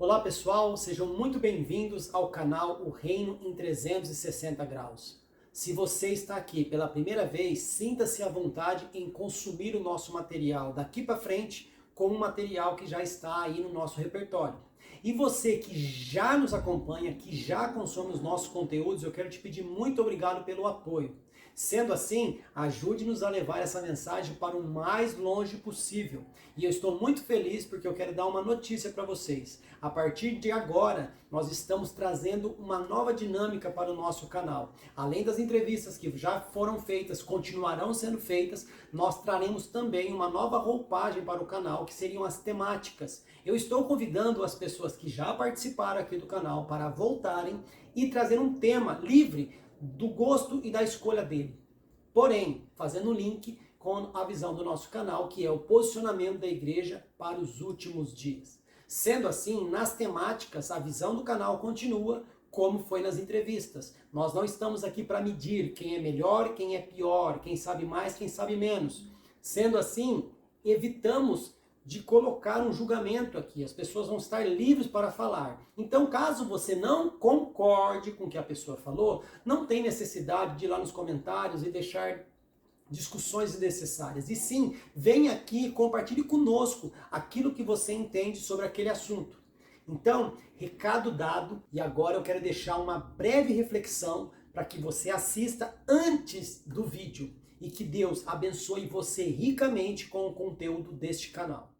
Olá pessoal, sejam muito bem-vindos ao canal O Reino em 360 Graus. Se você está aqui pela primeira vez, sinta-se à vontade em consumir o nosso material daqui para frente como um material que já está aí no nosso repertório. E você que já nos acompanha, que já consome os nossos conteúdos, eu quero te pedir muito obrigado pelo apoio. Sendo assim, ajude-nos a levar essa mensagem para o mais longe possível. E eu estou muito feliz porque eu quero dar uma notícia para vocês. A partir de agora, nós estamos trazendo uma nova dinâmica para o nosso canal. Além das entrevistas que já foram feitas, continuarão sendo feitas, nós traremos também uma nova roupagem para o canal, que seriam as temáticas. Eu estou convidando as pessoas que já participaram aqui do canal para voltarem e trazer um tema livre do gosto e da escolha dele. Porém, fazendo um link com a visão do nosso canal, que é o posicionamento da igreja para os últimos dias. Sendo assim, nas temáticas, a visão do canal continua como foi nas entrevistas. Nós não estamos aqui para medir quem é melhor, quem é pior, quem sabe mais, quem sabe menos. Sendo assim, evitamos de colocar um julgamento aqui. As pessoas vão estar livres para falar. Então, caso você não concorde com o que a pessoa falou, não tem necessidade de ir lá nos comentários e deixar discussões desnecessárias. E sim, venha aqui e compartilhe conosco aquilo que você entende sobre aquele assunto. Então, recado dado, e agora eu quero deixar uma breve reflexão para que você assista antes do vídeo e que Deus abençoe você ricamente com o conteúdo deste canal.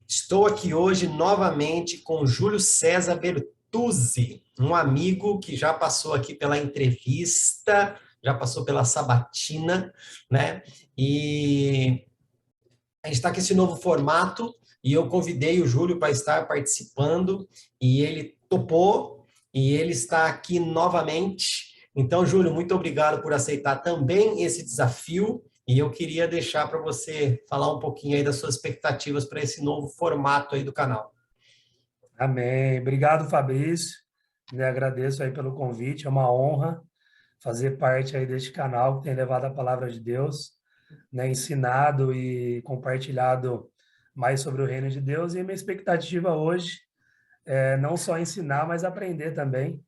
Estou aqui hoje novamente com Júlio César Bertuzzi, um amigo que já passou aqui pela entrevista, já passou pela sabatina, né? E a gente está com esse novo formato e eu convidei o Júlio para estar participando e ele topou e ele está aqui novamente. Então, Júlio, muito obrigado por aceitar também esse desafio. E eu queria deixar para você falar um pouquinho aí das suas expectativas para esse novo formato aí do canal. Amém. Obrigado, Fabrício. Agradeço aí pelo convite. É uma honra fazer parte aí deste canal que tem levado a palavra de Deus, ensinado e compartilhado mais sobre o reino de Deus. E minha expectativa hoje é não só ensinar, mas aprender também,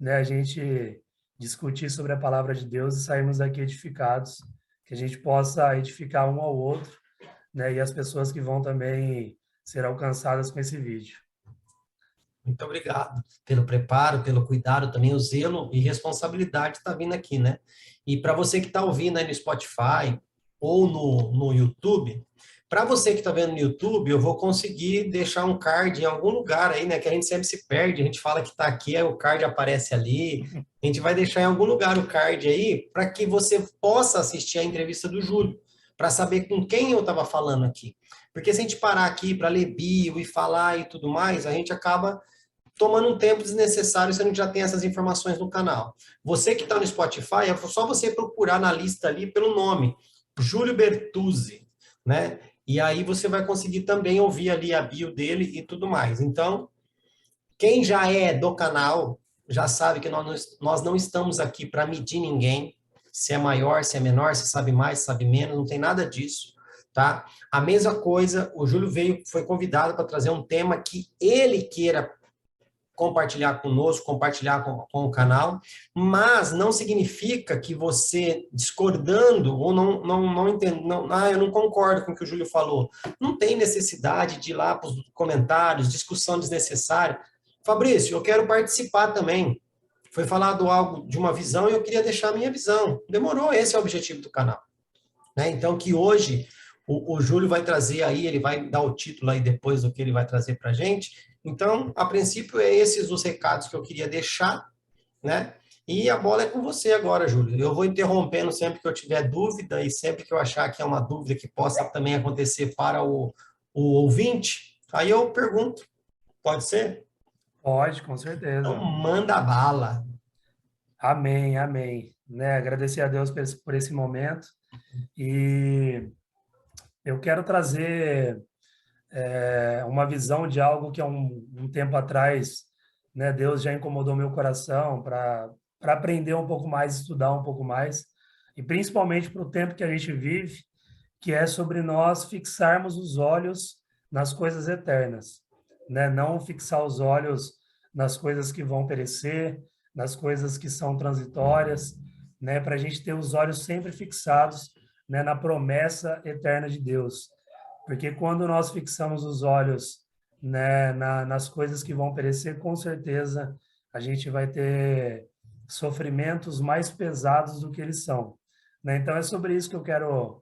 A gente discutir sobre a palavra de Deus e sairmos daqui edificados, que a gente possa edificar um ao outro, E as pessoas que vão também ser alcançadas com esse vídeo. Muito obrigado pelo preparo, pelo cuidado, também o zelo e responsabilidade está vindo aqui, né? E para você que está ouvindo aí no Spotify ou no YouTube, para você que está vendo no YouTube, eu vou conseguir deixar um card em algum lugar aí, né? Que a gente sempre se perde, a gente fala que está aqui, aí o card aparece ali. A gente vai deixar em algum lugar o card aí para que você possa assistir a entrevista do Júlio, para saber com quem eu estava falando aqui. Porque se a gente parar aqui para ler bio e falar e tudo mais, a gente acaba tomando um tempo desnecessário se a gente já tem essas informações no canal. Você que está no Spotify, é só você procurar na lista ali pelo nome, Júlio Bertuzzi. né? E aí você vai conseguir também ouvir ali a bio dele e tudo mais. Então, quem já é do canal já sabe que nós não estamos aqui para medir ninguém, se é maior, se é menor, se sabe mais, se sabe menos, não tem nada disso, tá? A mesma coisa, o Júlio foi convidado para trazer um tema que ele queira compartilhar conosco, compartilhar com o canal, mas não significa que você, discordando ou não entende, eu não concordo com o que o Júlio falou, não tem necessidade de ir lá para os comentários, discussão desnecessária. Fabrício, eu quero participar também. Foi falado algo de uma visão e eu queria deixar a minha visão. Demorou, esse é o objetivo do canal. Né? Então, que hoje o Júlio vai trazer aí, ele vai dar o título aí depois do que ele vai trazer para a gente. Então, a princípio, é esses os recados que eu queria deixar, né? E a bola é com você agora, Júlio. Eu vou interrompendo sempre que eu tiver dúvida e sempre que eu achar que é uma dúvida que possa também acontecer para o ouvinte, aí eu pergunto. Pode ser? Pode, com Então, certeza. manda bala. Amém, amém. Né? Agradecer a Deus por esse momento. E eu quero trazer uma visão de algo que há um tempo atrás, né, Deus já incomodou meu coração para aprender um pouco mais, estudar um pouco mais, e principalmente para o tempo que a gente vive, que é sobre nós fixarmos os olhos nas coisas eternas, né? Não fixar os olhos nas coisas que vão perecer, nas coisas que são transitórias, né? Para a gente ter os olhos sempre fixados, né, na promessa eterna de Deus. Porque quando nós fixamos os olhos, né, nas coisas que vão perecer, com certeza a gente vai ter sofrimentos mais pesados do que eles são. Né? Então é sobre isso que eu quero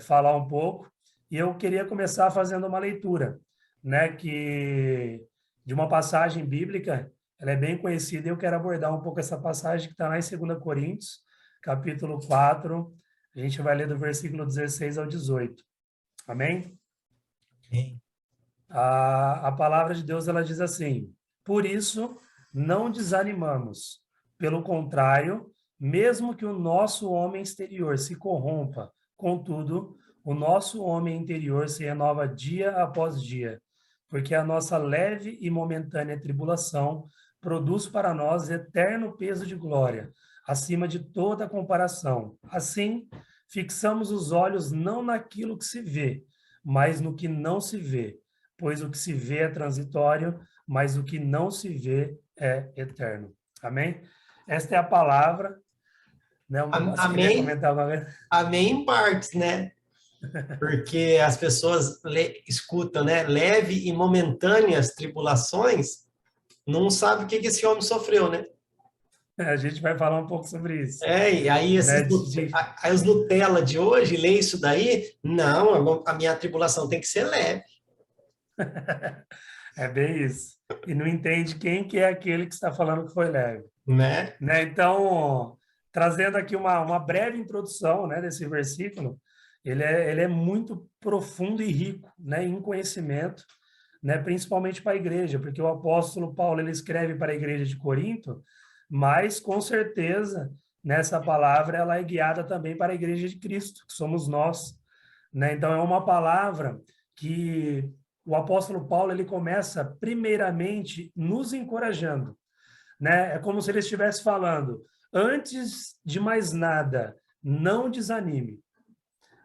falar um pouco. E eu queria começar fazendo uma leitura, né, que de uma passagem bíblica, ela é bem conhecida, e eu quero abordar um pouco essa passagem que está lá em 2 Coríntios, capítulo 4, a gente vai ler do versículo 16 ao 18. Amém? Amém. A palavra de Deus, ela diz assim: por isso, não desanimamos. Pelo contrário, mesmo que o nosso homem exterior se corrompa, contudo, o nosso homem interior se renova dia após dia, porque a nossa leve e momentânea tribulação produz para nós eterno peso de glória, acima de toda comparação. Assim, fixamos os olhos não naquilo que se vê, mas no que não se vê, pois o que se vê é transitório, mas o que não se vê é eterno. Amém? Esta é a palavra. Né? Você queria Amém. comentar uma vez? Amém em partes, né? Porque as pessoas escutam, né? Leve e momentâneas tribulações, não sabe o que esse homem sofreu, né? A gente vai falar um pouco sobre isso. E aí Né? aí os Nutella de hoje, lê isso daí, não, a minha tribulação tem que ser leve. É bem isso. E não entende quem que é aquele que está falando que foi leve. Né? Né? Então, trazendo aqui uma breve introdução, né, desse versículo, ele é muito profundo e rico, né, em conhecimento, né, principalmente para a igreja, porque o apóstolo Paulo ele escreve para a igreja de Corinto, mas com certeza nessa palavra ela é guiada também para a igreja de Cristo, que somos nós, né? Então é uma palavra que o apóstolo Paulo ele começa primeiramente nos encorajando, né? É como se ele estivesse falando, antes de mais nada, não desanime,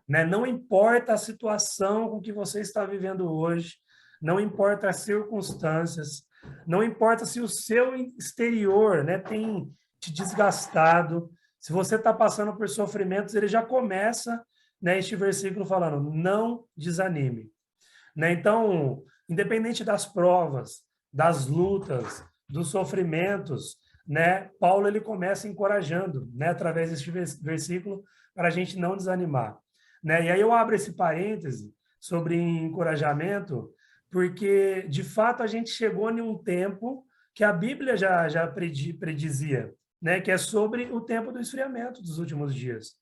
né? Não importa a situação com que você está vivendo hoje, não importa as circunstâncias, não importa se o seu exterior, né, tem te desgastado, se você está passando por sofrimentos, ele já começa, né, este versículo falando, não desanime. Né? Então, independente das provas, das lutas, dos sofrimentos, né, Paulo ele começa encorajando, né, através deste versículo, para a gente não desanimar. Né? E aí eu abro esse parêntese sobre encorajamento, porque, de fato, a gente chegou em um tempo que a Bíblia já predizia, né, que é sobre o tempo do esfriamento dos últimos dias.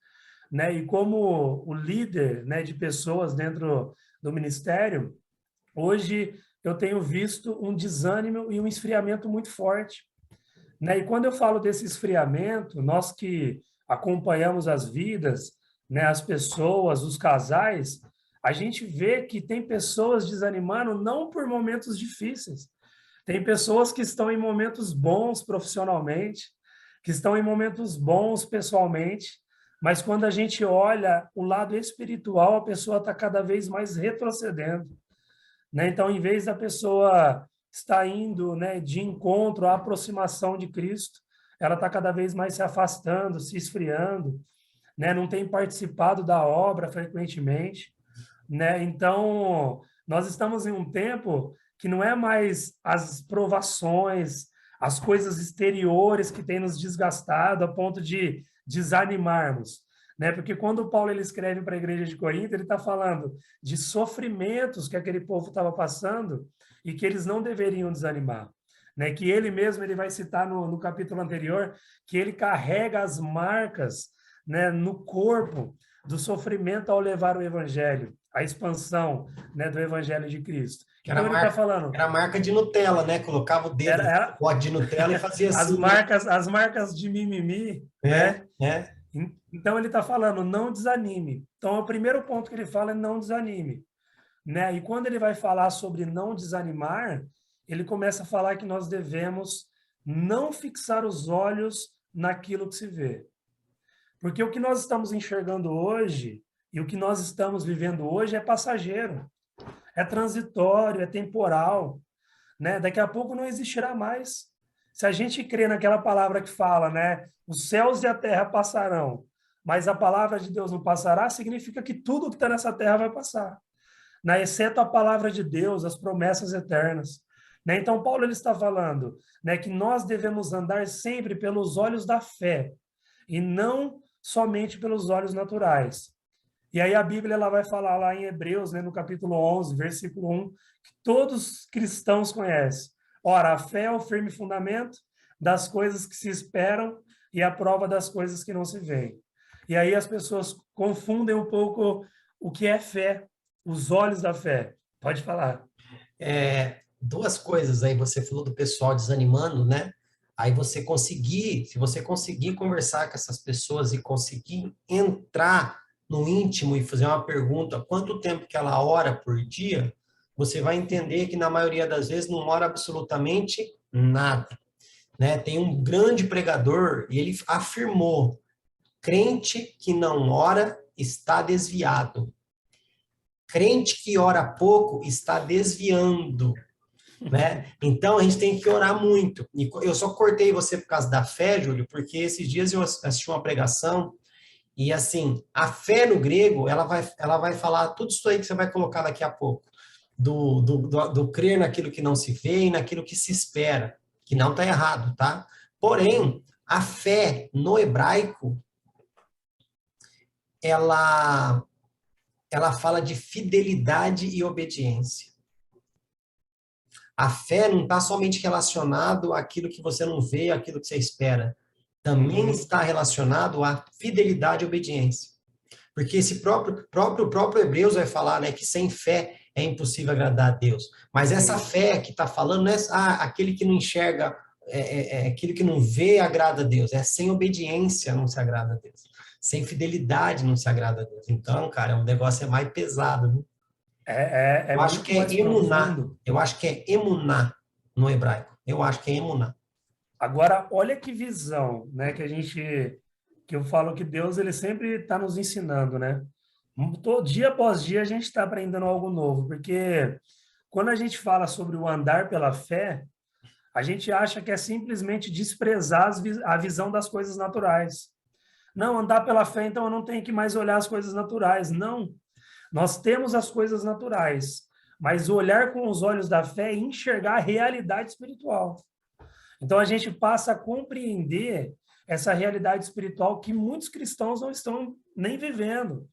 Né? E como o líder, né, de pessoas dentro do ministério, hoje eu tenho visto um desânimo e um esfriamento muito forte. Né? E quando eu falo desse esfriamento, nós que acompanhamos as vidas, né, as pessoas, os casais, a gente vê que tem pessoas desanimando não por momentos difíceis. Tem pessoas que estão em momentos bons profissionalmente, que estão em momentos bons pessoalmente, mas quando a gente olha o lado espiritual, a pessoa está cada vez mais retrocedendo, né? Então, em vez da pessoa estar indo, né, de encontro à aproximação de Cristo, ela está cada vez mais se afastando, se esfriando, né? Não tem participado da obra frequentemente, né? Então, nós estamos em um tempo que não é mais as provações, as coisas exteriores que têm nos desgastado a ponto de desanimarmos, né? Porque quando o Paulo ele escreve para a igreja de Corinto, ele está falando de sofrimentos que aquele povo estava passando e que eles não deveriam desanimar, né? Que ele mesmo ele vai citar no capítulo anterior que ele carrega as marcas, né, no corpo do sofrimento ao levar o evangelho, a expansão, né, do evangelho de Cristo. Que Então ele está falando, era a marca de Nutella, né? Colocava o dedo no era pote de Nutella e fazia assim, né? as marcas de mimimi, É, né? é. Então ele está falando, não desanime. Então o primeiro ponto que ele fala é não desanime, né? E quando ele vai falar sobre não desanimar, ele começa a falar que nós devemos não fixar os olhos naquilo que se vê. Porque o que nós estamos enxergando hoje e o que nós estamos vivendo hoje é passageiro, é transitório, é temporal, né? Daqui a pouco não existirá mais. Se a gente crê naquela palavra que fala, né? Os céus e a terra passarão, mas a palavra de Deus não passará, significa que tudo que está nessa terra vai passar, né? Exceto a palavra de Deus, as promessas eternas. Né? Então, Paulo ele está falando, né, que nós devemos andar sempre pelos olhos da fé e não somente pelos olhos naturais. E aí a Bíblia ela vai falar lá em Hebreus, né, no capítulo 11, versículo 1, que todos os cristãos conhecem. Ora, a fé é o firme fundamento das coisas que se esperam e a prova das coisas que não se veem. E aí as pessoas confundem um pouco o que é fé, os olhos da fé. Pode falar. Duas coisas aí, você falou do pessoal desanimando, né? Aí se você conseguir conversar com essas pessoas e conseguir entrar no íntimo e fazer uma pergunta, quanto tempo que ela ora por dia, você vai entender que na maioria das vezes não ora absolutamente nada, né? Tem um grande pregador e ele afirmou: crente que não ora está desviado. Crente que ora pouco está desviando, né? Então a gente tem que orar muito. E eu só cortei você por causa da fé, Júlio, porque esses dias eu assisti uma pregação e assim, a fé no grego, ela vai falar tudo isso aí que você vai colocar daqui a pouco, do crer naquilo que não se vê e naquilo que se espera, que não está errado, tá? Porém, a fé no hebraico, ela ela fala de fidelidade e obediência. A fé não está somente relacionado àquilo que você não vê, àquilo que você espera. Também está relacionado à fidelidade e obediência. Porque esse próprio Hebreus vai falar, né, que sem fé é impossível agradar a Deus. Mas essa fé que está falando não é aquele que não enxerga, aquele que não vê agrada a Deus. É sem obediência não se agrada a Deus. Sem fidelidade não se agrada a Deus. Então, cara, o negócio é mais pesado, viu? É Eu acho muito que é mais emuná. profundo. Eu acho que é emuná no hebraico. Eu acho que é emuná. Agora, olha que visão, né, que eu falo que Deus ele sempre está nos ensinando, né? Todo dia após dia a gente está aprendendo algo novo, porque quando a gente fala sobre o andar pela fé, a gente acha que é simplesmente desprezar a visão das coisas naturais. Não, andar pela fé, então eu não tenho que mais olhar as coisas naturais. Não, nós temos as coisas naturais, mas olhar com os olhos da fé é enxergar a realidade espiritual. Então a gente passa a compreender essa realidade espiritual que muitos cristãos não estão nem vivendo,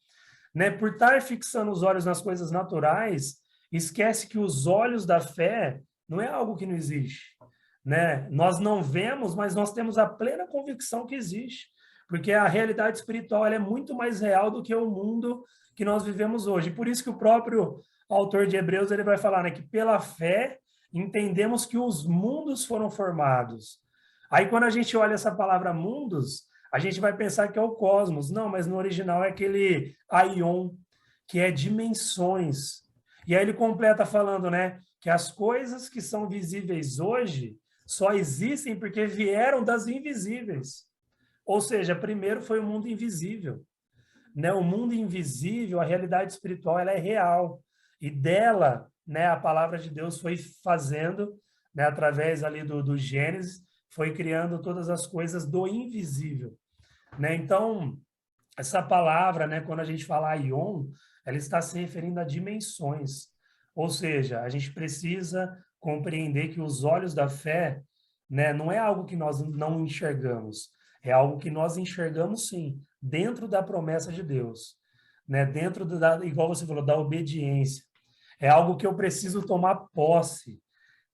né? Por estar fixando os olhos nas coisas naturais, esquece que os olhos da fé não é algo que não existe, né? Nós não vemos, mas nós temos a plena convicção que existe, porque a realidade espiritual ela é muito mais real do que o mundo que nós vivemos hoje. Por isso que o próprio autor de Hebreus ele vai falar, né, que pela fé entendemos que os mundos foram formados. Aí, quando a gente olha essa palavra mundos, a gente vai pensar que é o cosmos. Não, mas no original é aquele aion, que é dimensões. E aí ele completa falando, né, que as coisas que são visíveis hoje só existem porque vieram das invisíveis. Ou seja, primeiro foi o mundo invisível, né? O mundo invisível, a realidade espiritual, ela é real. E dela, né, a palavra de Deus foi fazendo, né, através ali do Gênesis, foi criando todas as coisas do invisível, né? Então, essa palavra, né, quando a gente fala aion, ela está se referindo a dimensões. Ou seja, a gente precisa compreender que os olhos da fé, né, não é algo que nós não enxergamos, é algo que nós enxergamos sim, dentro da promessa de Deus, né, dentro da, igual você falou, da obediência. É algo que eu preciso tomar posse,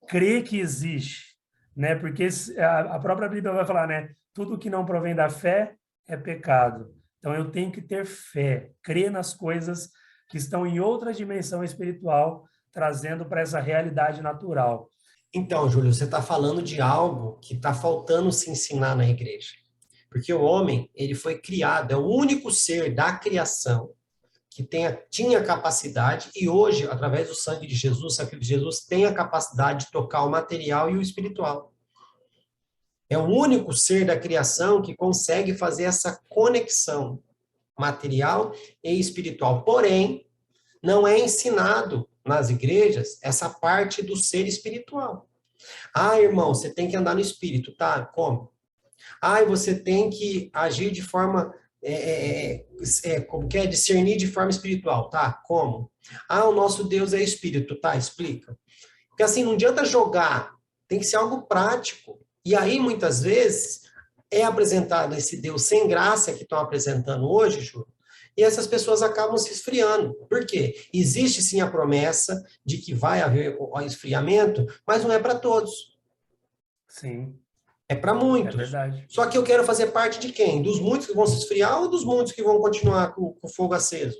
crer que existe, né? Porque a própria Bíblia vai falar, né? Tudo que não provém da fé é pecado. Então eu tenho que ter fé, crer nas coisas que estão em outra dimensão espiritual, trazendo para essa realidade natural. Então, Júlio, você está falando de algo que está faltando se ensinar na igreja. Porque o homem, ele foi criado, é o único ser da criação que tinha capacidade, e hoje, através do sangue de Jesus, o sacrifício de Jesus, tem a capacidade de tocar o material e o espiritual. É o único ser da criação que consegue fazer essa conexão material e espiritual. Porém, não é ensinado nas igrejas essa parte do ser espiritual. Ah, irmão, você tem que andar no espírito, tá? Como? Ah, você tem que agir de forma, como que é? Discernir de forma espiritual, tá? Como? Ah, o nosso Deus é espírito, tá? Explica. Porque assim, não adianta jogar, tem que ser algo prático. E aí, muitas vezes, é apresentado esse Deus sem graça que estão apresentando hoje, Ju, e essas pessoas acabam se esfriando. Por quê? Existe sim a promessa de que vai haver o esfriamento, mas não é para todos. Sim, É para é muitos. verdade. Só que eu quero fazer parte de quem? Dos muitos que vão se esfriar ou dos muitos que vão continuar com o fogo aceso?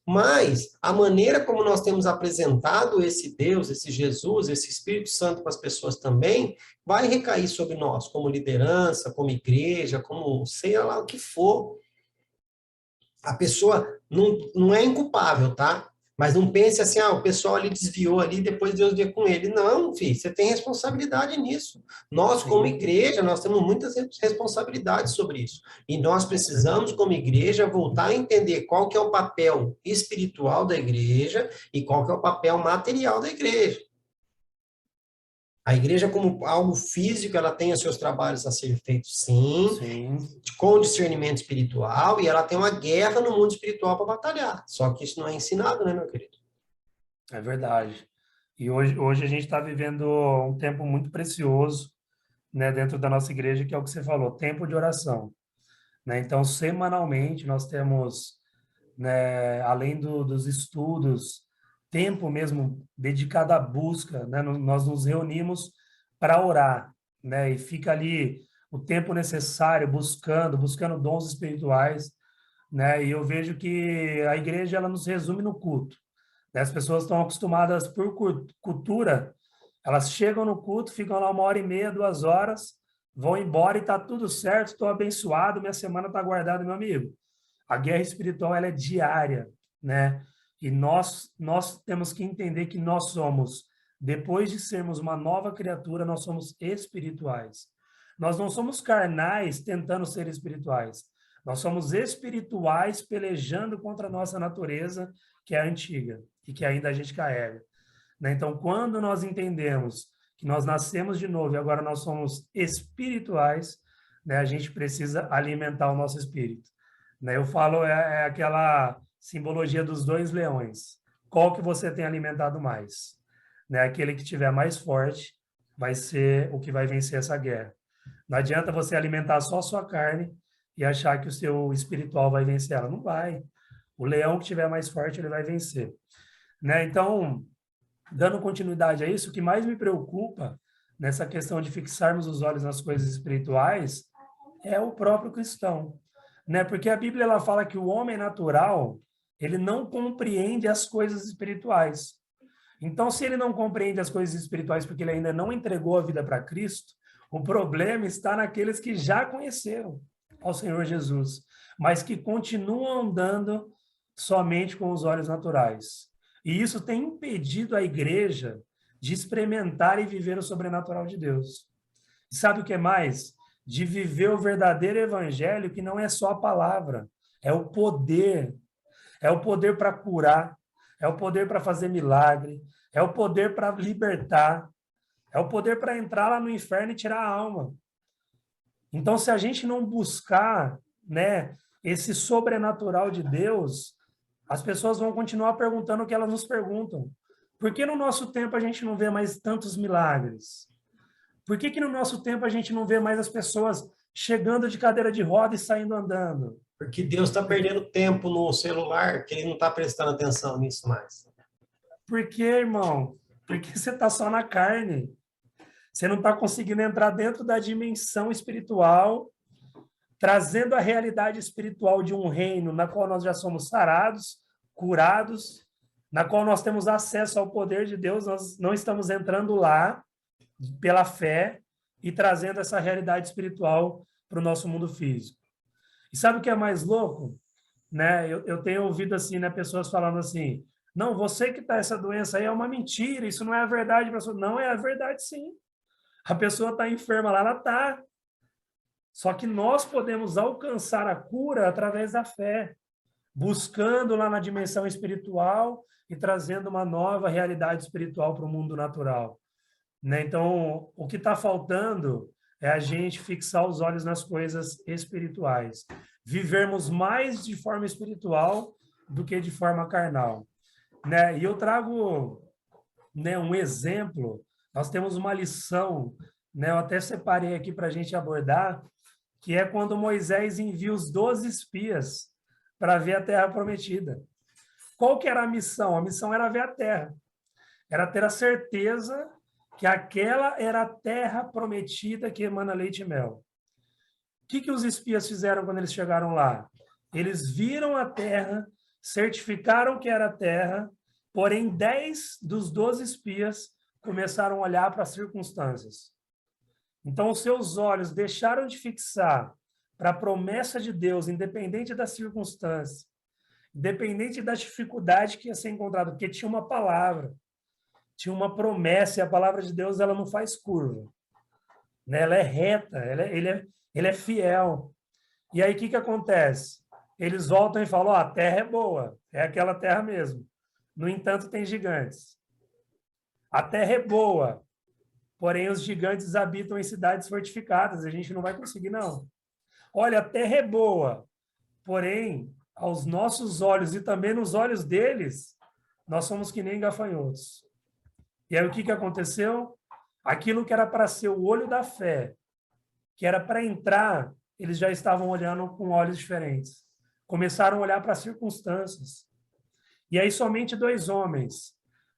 Mas a maneira como nós temos apresentado esse Deus, esse Jesus, esse Espírito Santo para as pessoas também, vai recair sobre nós, como liderança, como igreja, como sei lá o que for. A pessoa não é inculpável, tá? Mas não pense assim, o pessoal ali desviou ali, depois Deus veio com ele. Não, filho, você tem responsabilidade nisso. Nós, como Sim, igreja, nós temos muitas responsabilidades sobre isso. E nós com precisamos, certeza. como igreja, voltar a entender qual que é o papel espiritual da igreja e qual que é o papel material da igreja. A igreja, como algo físico, ela tem os seus trabalhos a ser feitos, sim, Sim, com discernimento espiritual, e ela tem uma guerra no mundo espiritual para batalhar. Só que isso não é ensinado, né, meu querido? é verdade. E hoje a gente está vivendo um tempo muito precioso, né, dentro da nossa igreja, que é o que você falou, tempo de oração, né? Então, semanalmente nós temos, né, além dos estudos, tempo mesmo dedicado à busca, né? Nós nos reunimos para orar, né? E fica ali o tempo necessário buscando dons espirituais, né? E eu vejo que a igreja ela nos resume no culto, né? As pessoas estão acostumadas por cultura, elas chegam no culto, ficam lá 1 hora e meia, 2 horas, vão embora e está tudo certo, estou abençoado, minha semana está guardada, meu amigo. A guerra espiritual ela é diária, né? E nós temos que entender que nós somos, depois de sermos uma nova criatura, nós somos espirituais. Nós não somos carnais tentando ser espirituais. Nós somos espirituais pelejando contra a nossa natureza, que é antiga e que ainda a gente carrega, né? Então, quando nós entendemos que nós nascemos de novo e agora nós somos espirituais, né, a gente precisa alimentar o nosso espírito, né? Eu falo, é aquela simbologia dos dois leões. Qual que você tem alimentado mais? Né? Aquele que tiver mais forte vai ser o que vai vencer essa guerra. Não adianta você alimentar só a sua carne e achar que o seu espiritual vai vencer ela. Não vai. O leão que tiver mais forte, ele vai vencer, né? Então, dando continuidade a isso, o que mais me preocupa nessa questão de fixarmos os olhos nas coisas espirituais é o próprio cristão, né? Porque a Bíblia ela fala que o homem natural, ele não compreende as coisas espirituais. Então, se ele não compreende as coisas espirituais porque ele ainda não entregou a vida para Cristo, o problema está naqueles que já conheceram. ao Senhor Jesus, mas que continuam andando somente com os olhos naturais. E isso tem impedido a igreja de experimentar e viver o sobrenatural de Deus. E sabe o que mais? De viver o verdadeiro evangelho, que não é só a palavra, é o poder. É o poder para curar, é o poder para fazer milagre, é o poder para libertar, é o poder para entrar lá no inferno e tirar a alma. Então, se a gente não buscar, né, esse sobrenatural de Deus, as pessoas vão continuar perguntando o que elas nos perguntam. Por que no nosso tempo a gente não vê mais tantos milagres? Por que no nosso tempo a gente não vê mais as pessoas chegando de cadeira de roda e saindo andando? Porque Deus está perdendo tempo no celular, que ele não está prestando atenção nisso mais. Por quê, irmão? Porque você está só na carne. Você não está conseguindo entrar dentro da dimensão espiritual, trazendo a realidade espiritual de um reino na qual nós já somos sarados, curados, na qual nós temos acesso ao poder de Deus. Nós não estamos entrando lá pela fé e trazendo essa realidade espiritual para o nosso mundo físico. E sabe o que é mais louco? Né? Eu tenho ouvido assim, né, pessoas falando assim, não, você que está essa doença aí é uma mentira, isso não é a verdade. Não, é a verdade sim. A pessoa está enferma lá, ela está. Só que nós podemos alcançar a cura através da fé, buscando lá na dimensão espiritual e trazendo uma nova realidade espiritual para o mundo natural. Né? Então, o que está faltando é a gente fixar os olhos nas coisas espirituais. Vivermos mais de forma espiritual do que de forma carnal. Né? E eu trago, né, um exemplo. Nós temos uma lição, né, eu até separei aqui para a gente abordar, que é quando Moisés envia os 12 espias para ver a terra prometida. Qual que era a missão? A missão era ver a terra. Era ter a certeza que aquela era a terra prometida que emana leite e mel. O que os espias fizeram quando eles chegaram lá? Eles viram a terra, certificaram que era a terra, porém 10 dos 12 espias começaram a olhar para as circunstâncias. Então, os seus olhos deixaram de fixar para a promessa de Deus, independente da circunstância, independente da dificuldade que ia ser encontrada, porque tinha uma palavra, tinha uma promessa, e a palavra de Deus ela não faz curva. Né? Ela é reta, ele é fiel. E aí, o que acontece? Eles voltam e falam, a terra é boa, é aquela terra mesmo. No entanto, tem gigantes. A terra é boa, porém os gigantes habitam em cidades fortificadas, a gente não vai conseguir, não. Olha, a terra é boa, porém, aos nossos olhos e também nos olhos deles, nós somos que nem gafanhotos. E aí o que aconteceu? Aquilo que era para ser o olho da fé, que era para entrar, eles já estavam olhando com olhos diferentes. Começaram a olhar para as circunstâncias. E aí somente 2 homens,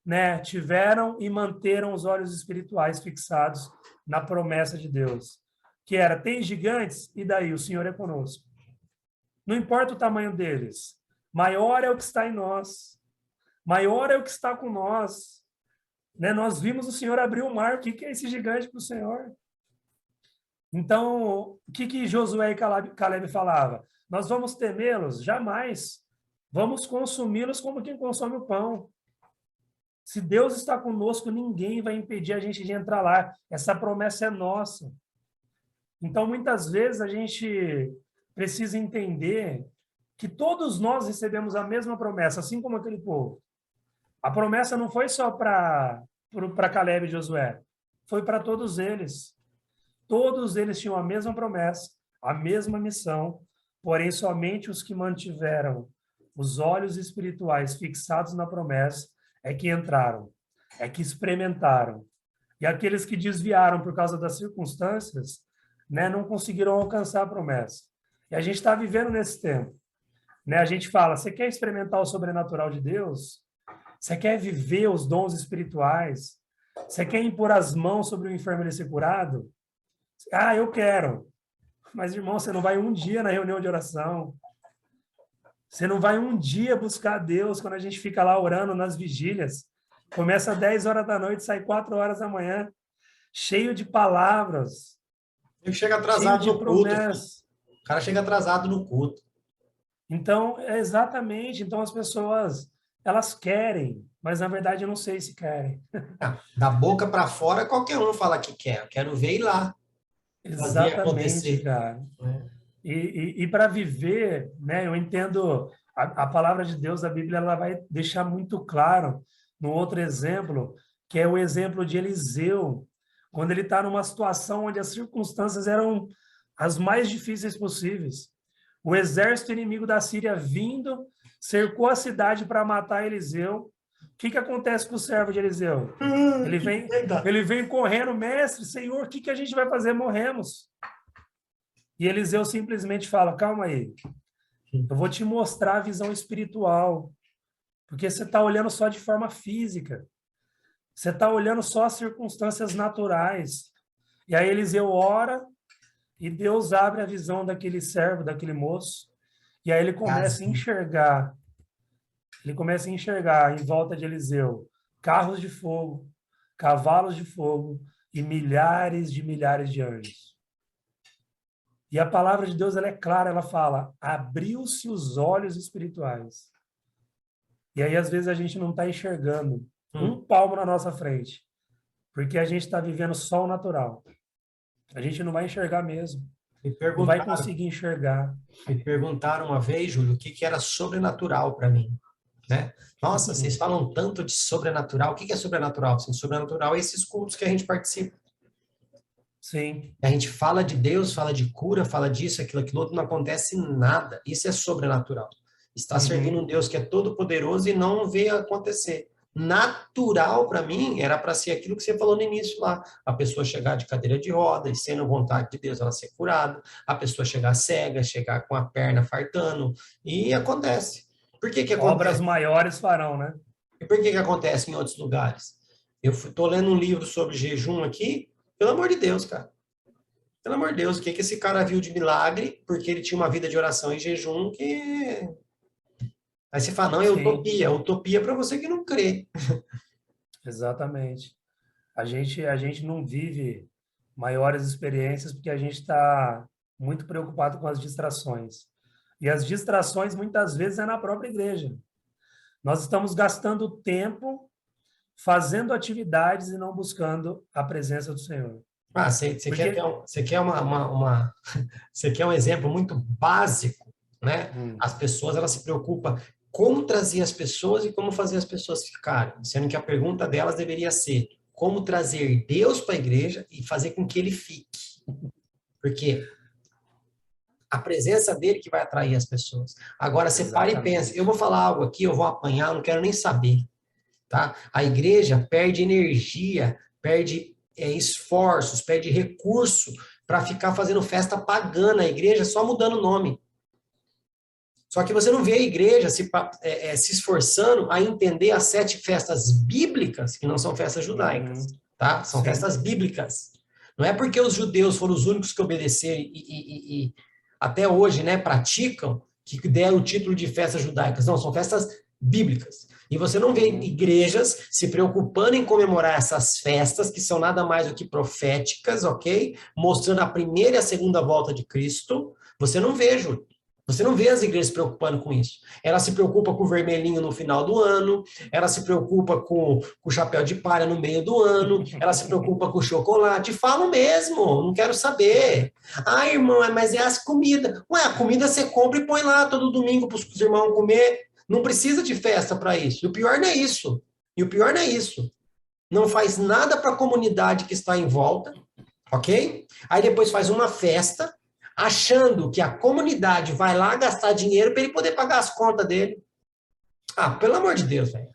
né, tiveram e manteram os olhos espirituais fixados na promessa de Deus, que era, tem gigantes, e daí? O Senhor é conosco. Não importa o tamanho deles, maior é o que está em nós, maior é o que está com nós. Né? Nós vimos o Senhor abrir o mar, o que é esse gigante para o Senhor? Então, o que Josué e Caleb falavam? Nós vamos temê-los? Jamais. Vamos consumi-los como quem consome o pão. Se Deus está conosco, ninguém vai impedir a gente de entrar lá. Essa promessa é nossa. Então, muitas vezes, a gente precisa entender que todos nós recebemos a mesma promessa, assim como aquele povo. A promessa não foi só para Caleb e Josué, foi para todos eles. Todos eles tinham a mesma promessa, a mesma missão, porém somente os que mantiveram os olhos espirituais fixados na promessa é que entraram, é que experimentaram. E aqueles que desviaram por causa das circunstâncias, né, não conseguiram alcançar a promessa. E a gente está vivendo nesse tempo. Né? A gente fala, você quer experimentar o sobrenatural de Deus? Você quer viver os dons espirituais? Você quer impor as mãos sobre o enfermo e ele ser curado? Ah, eu quero. Mas, irmão, você não vai um dia na reunião de oração. Você não vai um dia buscar Deus quando a gente fica lá orando nas vigílias. Começa às 10 horas da noite, sai 4 horas da manhã, cheio de palavras. Ele chega atrasado no culto. cara chega atrasado no culto. Então, é exatamente. Então, as pessoas, elas querem, mas na verdade eu não sei se querem. Ah, da boca para fora, qualquer um fala que quer. Eu quero ver ir lá, fazer Exatamente, acontecer. cara. Né? E para viver, né, eu entendo a palavra de Deus, a Bíblia, ela vai deixar muito claro no outro exemplo, que é o exemplo de Eliseu, quando ele está numa situação onde as circunstâncias eram as mais difíceis possíveis. O exército inimigo da Síria vindo, cercou a cidade para matar Eliseu. O que acontece com o servo de Eliseu? Ele vem, Verdade. ele vem correndo, mestre, Senhor, o que a gente vai fazer? Morremos. E Eliseu simplesmente fala: calma aí, eu vou te mostrar a visão espiritual, porque você está olhando só de forma física, você está olhando só as circunstâncias naturais. E aí Eliseu ora e Deus abre a visão daquele servo, daquele moço, e aí ele começa a enxergar em volta de Eliseu carros de fogo, cavalos de fogo e milhares de anjos. E a palavra de Deus, ela é clara, ela fala: abriu-se os olhos espirituais. E aí, às vezes, a gente não está enxergando um palmo na nossa frente, porque a gente está vivendo só o natural. A gente não vai enxergar mesmo. Me Não vai perguntaram, conseguir enxergar. me perguntaram uma vez, Júlio, o que que era sobrenatural para mim, né? Nossa, vocês falam tanto de sobrenatural. O que que é sobrenatural? Assim, sobrenatural é esses cultos que a gente participa. Sim. A gente fala de Deus, fala de cura, fala disso, aquilo outro, não acontece nada. Isso é sobrenatural. Está servindo um Deus que é todo poderoso e não vê acontecer. Natural, para mim, era para ser aquilo que você falou no início lá. A pessoa chegar de cadeira de roda e, sendo vontade de Deus, ela ser curada. A pessoa chegar cega, chegar com a perna fartando. E acontece. Por que que Obras acontece? maiores farão, né? E por que que acontece em outros lugares? Eu estou lendo um livro sobre jejum aqui. Pelo amor de Deus, cara. Pelo amor de Deus, o que que esse cara viu de milagre? Porque ele tinha uma vida de oração e jejum que... Aí você fala, não, é Sim, utopia. Utopia para você que não crê. exatamente. A gente não vive maiores experiências porque a gente está muito preocupado com as distrações. E as distrações, muitas vezes, é na própria igreja. Nós estamos gastando tempo fazendo atividades e não buscando a presença do Senhor. Ah, você quer ter Porque, você quer você quer um exemplo muito básico, né? hum, As pessoas, elas se preocupam como trazer as pessoas e como fazer as pessoas ficarem, sendo que a pergunta delas deveria ser como trazer Deus para a igreja e fazer com que ele fique. Porque a presença dele que vai atrair as pessoas. Agora, você para e pensa, eu exatamente. vou falar algo aqui, eu vou apanhar, eu não quero nem saber, tá? A igreja perde energia, perde esforços, perde recurso para ficar fazendo festa pagã na igreja, só mudando o nome. Só que você não vê a igreja se esforçando a entender as 7 festas bíblicas, que não são festas judaicas, tá? São Sim, festas bíblicas. Não é porque os judeus foram os únicos que obedeceram e até hoje, né, praticam, que deram o título de festas judaicas. Não, são festas bíblicas. E você não vê igrejas se preocupando em comemorar essas festas, que são nada mais do que proféticas, ok? Mostrando a primeira e a segunda volta de Cristo. Você não vê, Júlio. Você não vê as igrejas se preocupando com isso. Ela se preocupa com o vermelhinho no final do ano, ela se preocupa com o chapéu de palha no meio do ano, ela se preocupa com o chocolate. Falo mesmo, não quero saber. Ah, irmão, mas é as comidas. Ué, a comida você compra e põe lá todo domingo para os irmãos comer. Não precisa de festa para isso. E o pior não é isso. E o pior não é isso. Não faz nada para a comunidade que está em volta, ok? Aí depois faz uma festa, achando que a comunidade vai lá gastar dinheiro para ele poder pagar as contas dele. Ah, pelo amor de Deus, velho.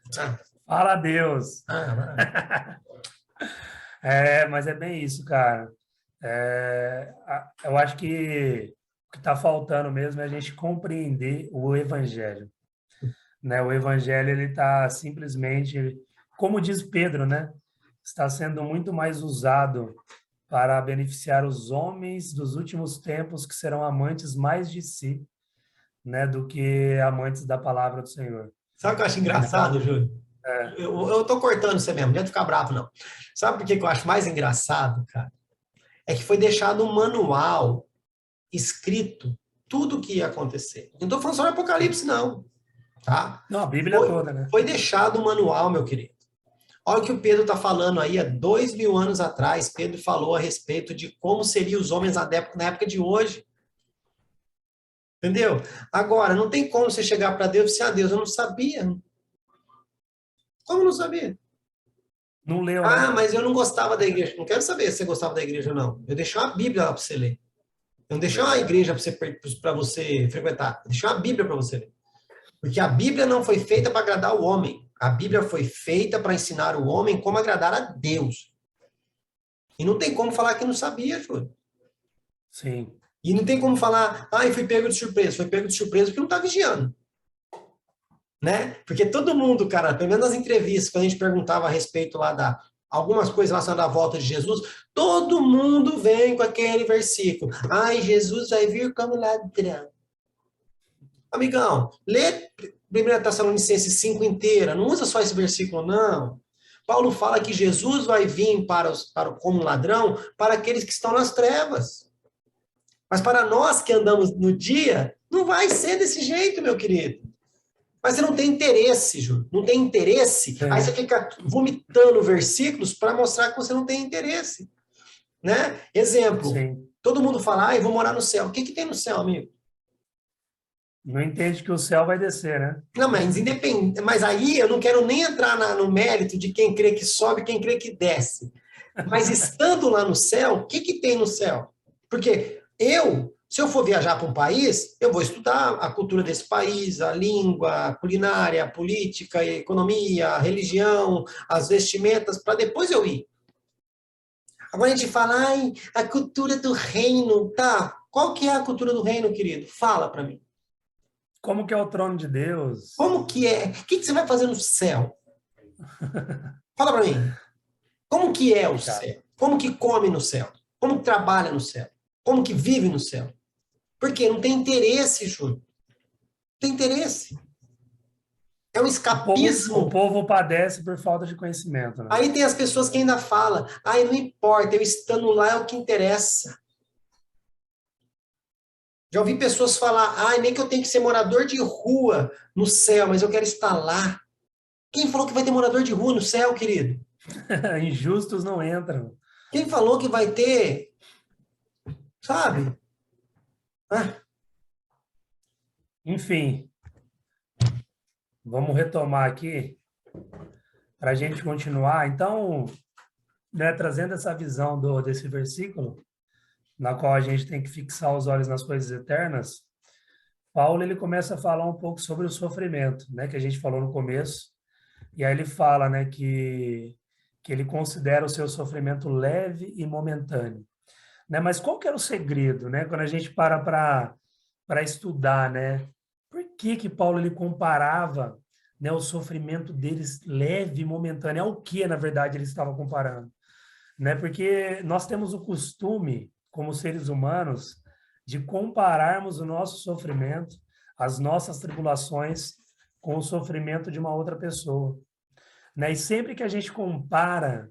fala a Deus. Ah. Mas é bem isso, cara. Eu acho que o que está faltando mesmo é a gente compreender o Evangelho, né? O Evangelho, ele está simplesmente, como diz Pedro, né? Está sendo muito mais usado para beneficiar os homens dos últimos tempos que serão amantes mais de si, né, do que amantes da palavra do Senhor. Sabe o que eu acho Né? engraçado, Então, Júlio? Eu tô cortando você mesmo, não adianta ficar bravo, não. Sabe por que eu acho mais engraçado, cara? É que foi deixado um manual escrito tudo o que ia acontecer. Não estou falando só do Apocalipse, não. Tá? Não, a Bíblia toda, né? Foi deixado o manual, meu querido. Olha o que o Pedro está falando aí, há 2000 anos atrás, Pedro falou a respeito de como seriam os homens na época de hoje. Entendeu? Agora, não tem como você chegar para Deus e dizer, Deus, eu não sabia. Como não sabia? Não leu, né? Mas eu não gostava da igreja. Não quero saber se você gostava da igreja ou não. Eu deixei uma Bíblia lá para você ler. Eu não deixei uma igreja para você frequentar. Eu deixei uma Bíblia para você ler. Porque a Bíblia não foi feita para agradar o homem. A Bíblia foi feita para ensinar o homem como agradar a Deus. E não tem como falar que não sabia, Júlio. Sim. E não tem como falar, fui pego de surpresa. Foi pego de surpresa porque não está vigiando. Né? Porque todo mundo, cara, pelo menos nas entrevistas, quando a gente perguntava a respeito lá algumas coisas relacionadas à volta de Jesus, todo mundo vem com aquele versículo. Jesus vai vir como ladrão. Amigão, lê 1 Tessalonicenses 5 inteira, não usa só esse versículo, não. Paulo fala que Jesus vai vir como ladrão para aqueles que estão nas trevas. Mas para nós que andamos no dia, não vai ser desse jeito, meu querido. Mas você não tem interesse, Júlio. Não tem interesse. Aí você fica vomitando versículos para mostrar que você não tem interesse. Né? Exemplo. Sim. Todo mundo fala, eu vou morar no céu. O que tem no céu, amigo? Não entende que o céu vai descer, né? Não, mas independente. Mas aí eu não quero nem entrar no mérito de quem crê que sobe e quem crê que desce. Mas estando lá no céu, o que tem no céu? Porque se eu for viajar para um país, eu vou estudar a cultura desse país, a língua, a culinária, a política, a economia, a religião, as vestimentas, para depois eu ir. Agora a gente fala, a cultura do reino, tá? Qual que é a cultura do reino, querido? Fala para mim. Como que é o trono de Deus? Como que é? O que você vai fazer no céu? Fala para mim. Como que é o céu? Como que come no céu? Como que trabalha no céu? Como que vive no céu? Porque não tem interesse, Júlio. Não tem interesse. É um escapismo. O povo padece por falta de conhecimento. Né? Aí tem as pessoas que ainda falam, não importa, eu estando lá é o que interessa. Já ouvi pessoas falar, nem que eu tenho que ser morador de rua no céu, mas eu quero estar lá. Quem falou que vai ter morador de rua no céu, querido? Injustos não entram. Quem falou que vai ter, sabe? Enfim, vamos retomar aqui para a gente continuar. Então, né, trazendo essa visão desse versículo, na qual a gente tem que fixar os olhos nas coisas eternas, Paulo ele começa a falar um pouco sobre o sofrimento, né, que a gente falou no começo, e aí ele fala, né, que ele considera o seu sofrimento leve e momentâneo, né? Mas qual que era o segredo, né? Quando a gente para estudar, né? Por que Paulo ele comparava, né, o sofrimento deles leve e momentâneo? Ao que, na verdade, ele estava comparando? Né? Porque nós temos o costume, como seres humanos, de compararmos o nosso sofrimento, as nossas tribulações, com o sofrimento de uma outra pessoa. Né? E sempre que a gente compara,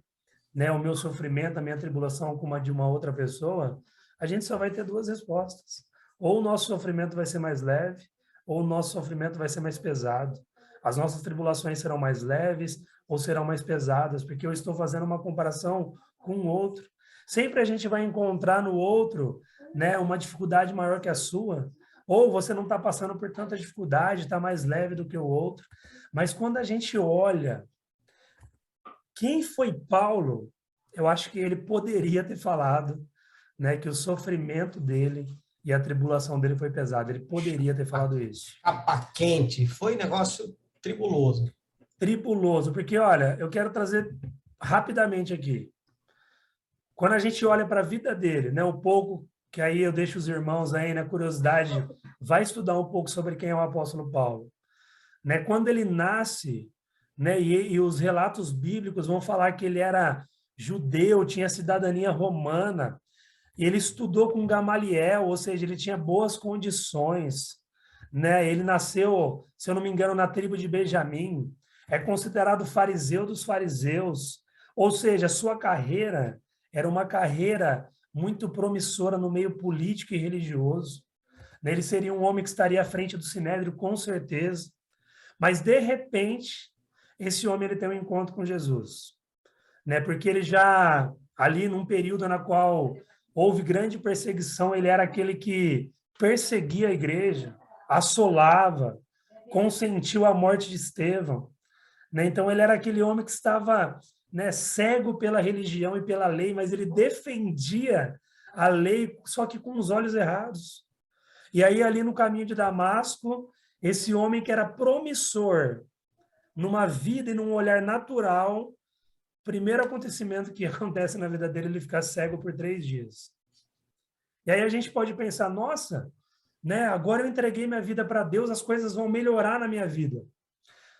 né, o meu sofrimento, a minha tribulação com uma de uma outra pessoa, a gente só vai ter duas respostas. Ou o nosso sofrimento vai ser mais leve, ou o nosso sofrimento vai ser mais pesado. As nossas tribulações serão mais leves ou serão mais pesadas, porque eu estou fazendo uma comparação com o outro. Sempre a gente vai encontrar no outro, né, uma dificuldade maior que a sua, ou você não está passando por tanta dificuldade, está mais leve do que o outro. Mas quando a gente olha quem foi Paulo, eu acho que ele poderia ter falado, né, que o sofrimento dele e a tribulação dele foi pesada. Ele poderia ter falado isso. Capa quente, foi negócio tribuloso. Tribuloso, porque, olha, eu quero trazer rapidamente aqui. Quando a gente olha para a vida dele, né, um pouco, que aí eu deixo os irmãos aí na curiosidade, vai estudar um pouco sobre quem é o apóstolo Paulo. Né, quando ele nasce, né, e os relatos bíblicos vão falar que ele era judeu, tinha cidadania romana, ele estudou com Gamaliel, ou seja, ele tinha boas condições, né? Ele nasceu, se eu não me engano, na tribo de Benjamim, é considerado fariseu dos fariseus, ou seja, a sua carreira era uma carreira muito promissora no meio político e religioso. né? Ele seria um homem que estaria à frente do Sinédrio, com certeza. Mas, de repente, esse homem ele tem um encontro com Jesus, né? Porque ele já, ali num período na qual houve grande perseguição, ele era aquele que perseguia a igreja, assolava, consentiu a morte de Estevão, né? Então, ele era aquele homem que estava, né, cego pela religião e pela lei, mas ele defendia a lei, só que com os olhos errados. E aí, ali no caminho de Damasco, esse homem que era promissor numa vida e num olhar natural, primeiro acontecimento que acontece na vida dele, ele ficar cego por 3 dias. E aí a gente pode pensar, nossa, né, agora eu entreguei minha vida para Deus, as coisas vão melhorar na minha vida.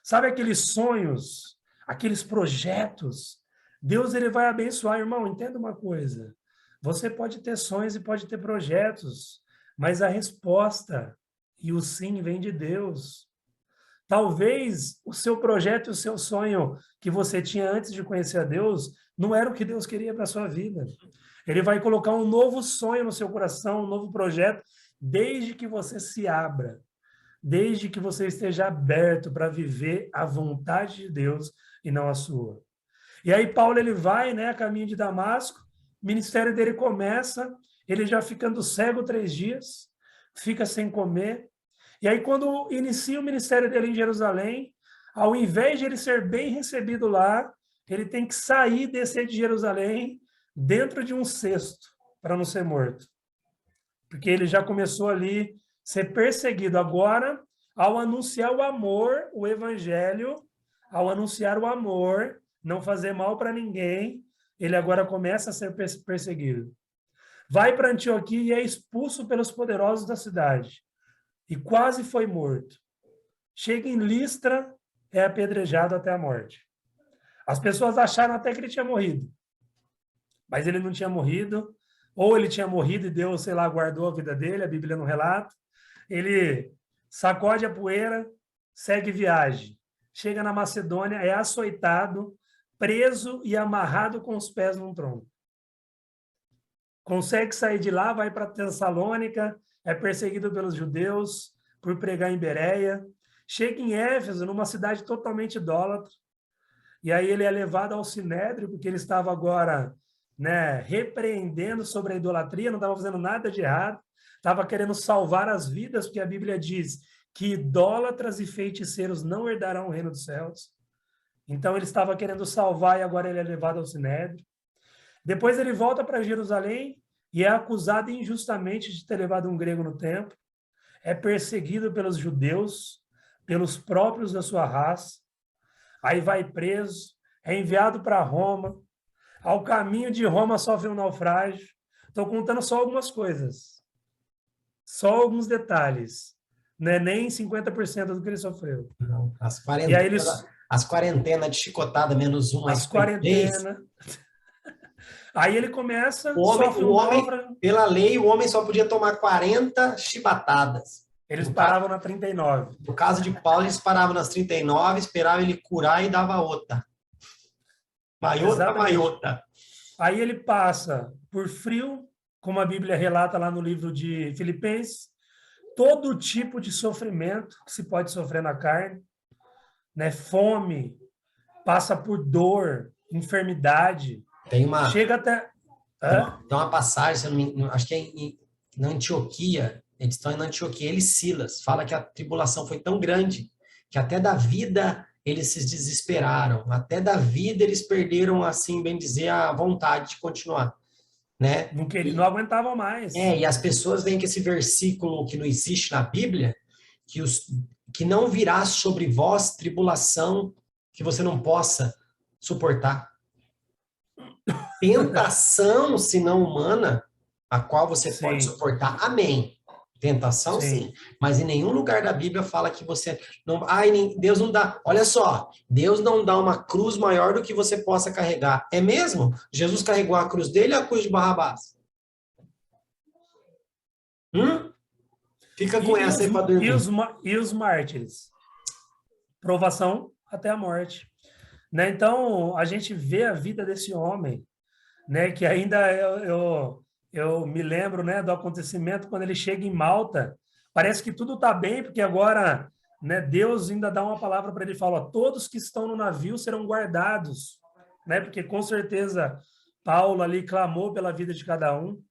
Sabe aqueles sonhos, aqueles projetos? Deus ele vai abençoar, irmão, entenda uma coisa. Você pode ter sonhos e pode ter projetos, mas a resposta e o sim vem de Deus. Talvez o seu projeto e o seu sonho que você tinha antes de conhecer a Deus não era o que Deus queria para a sua vida. Ele vai colocar um novo sonho no seu coração, um novo projeto, desde que você se abra, desde que você esteja aberto para viver a vontade de Deus e não a sua. E aí Paulo ele vai, né, a caminho de Damasco, o ministério dele começa, ele já ficando cego 3 dias, fica sem comer. E aí, quando inicia o ministério dele em Jerusalém, ao invés de ele ser bem recebido lá, ele tem que sair e descer de Jerusalém dentro de um cesto, para não ser morto. Porque ele já começou ali a ser perseguido. Agora, ao anunciar o amor, o evangelho, ao anunciar o amor, não fazer mal para ninguém, ele agora começa a ser perseguido. Vai para Antioquia e é expulso pelos poderosos da cidade. E quase foi morto. Chega em Listra, é apedrejado até a morte. As pessoas acharam até que ele tinha morrido. Mas ele não tinha morrido, ou ele tinha morrido e Deus, sei lá, guardou a vida dele, a Bíblia não relata. Ele sacode a poeira, segue viagem. Chega na Macedônia, é açoitado, preso e amarrado com os pés num tronco. Consegue sair de lá, vai para Tessalônica, é perseguido pelos judeus por pregar em Bereia. Chega em Éfeso, numa cidade totalmente idólatra. E aí ele é levado ao Sinédrio, porque ele estava agora, né, repreendendo sobre a idolatria, não estava fazendo nada de errado, estava querendo salvar as vidas, porque a Bíblia diz que idólatras e feiticeiros não herdarão o reino dos céus. Então ele estava querendo salvar e agora ele é levado ao Sinédrio. Depois ele volta para Jerusalém e é acusado injustamente de ter levado um grego no templo. É perseguido pelos judeus, pelos próprios da sua raça. Aí vai preso, é enviado para Roma. Ao caminho de Roma sofre um naufrágio. Estou contando só algumas coisas. Só alguns detalhes. Não é nem 50% do que ele sofreu. Não, E aí ele... as quarentenas de chicotada menos uma. As quarentenas. Aí ele começa... O homem, pela lei, o homem só podia tomar 40 chibatadas. Eles paravam na 39. No caso de Paulo, eles paravam nas 39, esperavam ele curar e dava outra. Maiota. Aí ele passa por frio, como a Bíblia relata lá no livro de Filipenses, todo tipo de sofrimento que se pode sofrer na carne, né? Fome, passa por dor, enfermidade. Chega até... Tem uma passagem, acho que é na Antioquia, eles estão em Antioquia, ele e Silas, fala que a tribulação foi tão grande que até da vida eles se desesperaram, até da vida eles perderam, assim, bem dizer, a vontade de continuar, né? Não aguentavam mais. E as pessoas veem que esse versículo que não existe na Bíblia, que não virá sobre vós tribulação que você não possa suportar. Tentação, se não humana, a qual você pode suportar. Amém. Tentação, sim. Mas em nenhum lugar da Bíblia fala que você não... Deus não dá... Olha só, Deus não dá uma cruz maior do que você possa carregar. É mesmo? Jesus carregou a cruz dele ou a cruz de Barrabás? Fica com essa aí para dormir. E os mártires? Provação até a morte. Né? Então, a gente vê a vida desse homem, né? Que ainda eu me lembro, né, do acontecimento quando ele chega em Malta, Parece que tudo está bem, porque agora, né, Deus ainda dá uma palavra para ele e fala, ó, todos que estão no navio serão guardados, né? Porque com certeza Paulo ali clamou pela vida de cada um.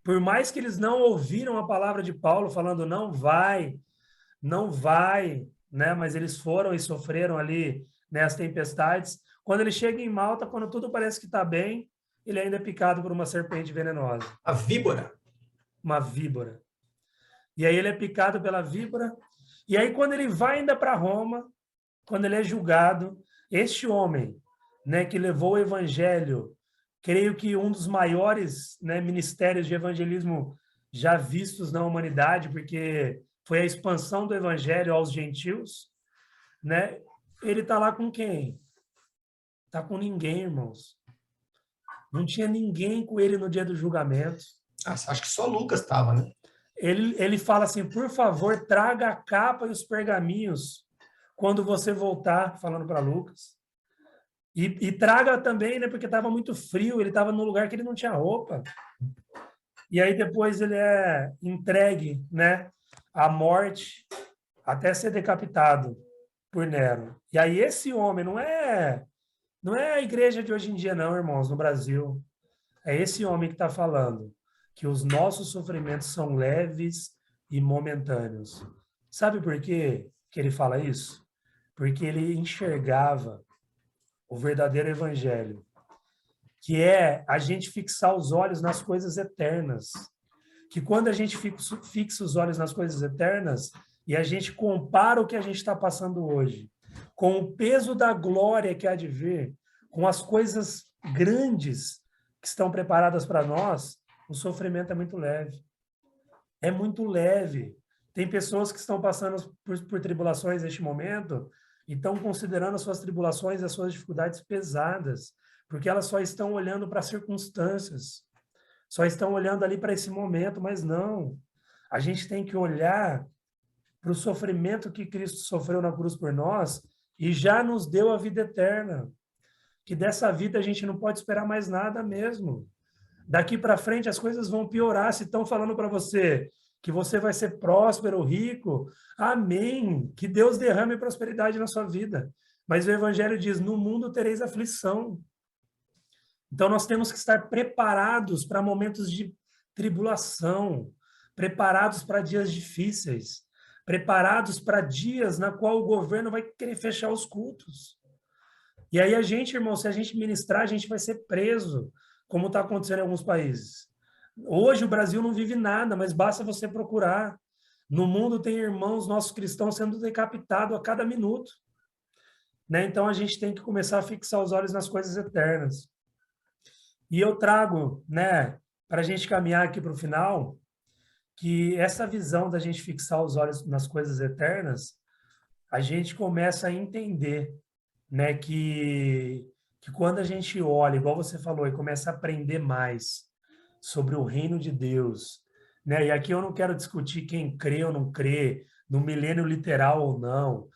Por mais que eles não ouviram a palavra de Paulo falando não vai, não vai, né? Mas eles foram e sofreram ali, né, as tempestades. Quando ele chega em Malta, quando tudo parece que está bem, ele ainda é picado por uma serpente venenosa, A víbora. uma víbora. E aí ele é picado pela víbora. E aí quando ele vai ainda para Roma, quando ele é julgado, este homem, né, que levou o evangelho, creio que um dos maiores, né, ministérios de evangelismo já vistos na humanidade, porque foi a expansão do evangelho aos gentios, né? Ele está lá com quem? Está com ninguém, irmãos. Não tinha ninguém com ele no dia do julgamento. Acho que só Lucas estava, né? Ele fala assim, por favor, traga a capa e os pergaminhos quando você voltar, falando para Lucas. E traga também, né, porque estava muito frio, ele estava num lugar que ele não tinha roupa. E aí depois ele é entregue, né, à morte, até ser decapitado por Nero. E aí esse homem não é a igreja de hoje em dia não, irmãos, no Brasil. É esse homem que está falando que os nossos sofrimentos são leves e momentâneos. Sabe por quê que ele fala isso? Porque ele enxergava o verdadeiro evangelho, que é a gente fixar os olhos nas coisas eternas. Que quando a gente fixa os olhos nas coisas eternas e a gente compara o que a gente está passando hoje com o peso da glória que há de vir, com as coisas grandes que estão preparadas para nós, o sofrimento é muito leve. É muito leve. Tem pessoas que estão passando por tribulações neste momento e estão considerando as suas tribulações e as suas dificuldades pesadas, porque elas só estão olhando para as circunstâncias, só estão olhando ali para esse momento, mas não. A gente tem que olhar para o sofrimento que Cristo sofreu na cruz por nós e já nos deu a vida eterna. Que dessa vida a gente não pode esperar mais nada mesmo. Daqui para frente as coisas vão piorar. Se estão falando para você que você vai ser próspero, rico, amém. Que Deus derrame prosperidade na sua vida. Mas o Evangelho diz, no mundo tereis aflição. Então nós temos que estar preparados para momentos de tribulação, preparados para dias difíceis, preparados para dias na qual o governo vai querer fechar os cultos. E aí a gente, irmão, se a gente ministrar, a gente vai ser preso, como está acontecendo em alguns países. Hoje o Brasil não vive nada, mas basta você procurar. No mundo tem irmãos nossos cristãos sendo decapitados a cada minuto. Né? Então a gente tem que começar a fixar os olhos nas coisas eternas. E eu trago, né, para a gente caminhar aqui para o final, que essa visão da gente fixar os olhos nas coisas eternas, a gente começa a entender, né, que quando a gente olha, igual você falou, e começa a aprender mais sobre o reino de Deus, né? E aqui eu não quero discutir quem crê ou não crê, no milênio literal ou não,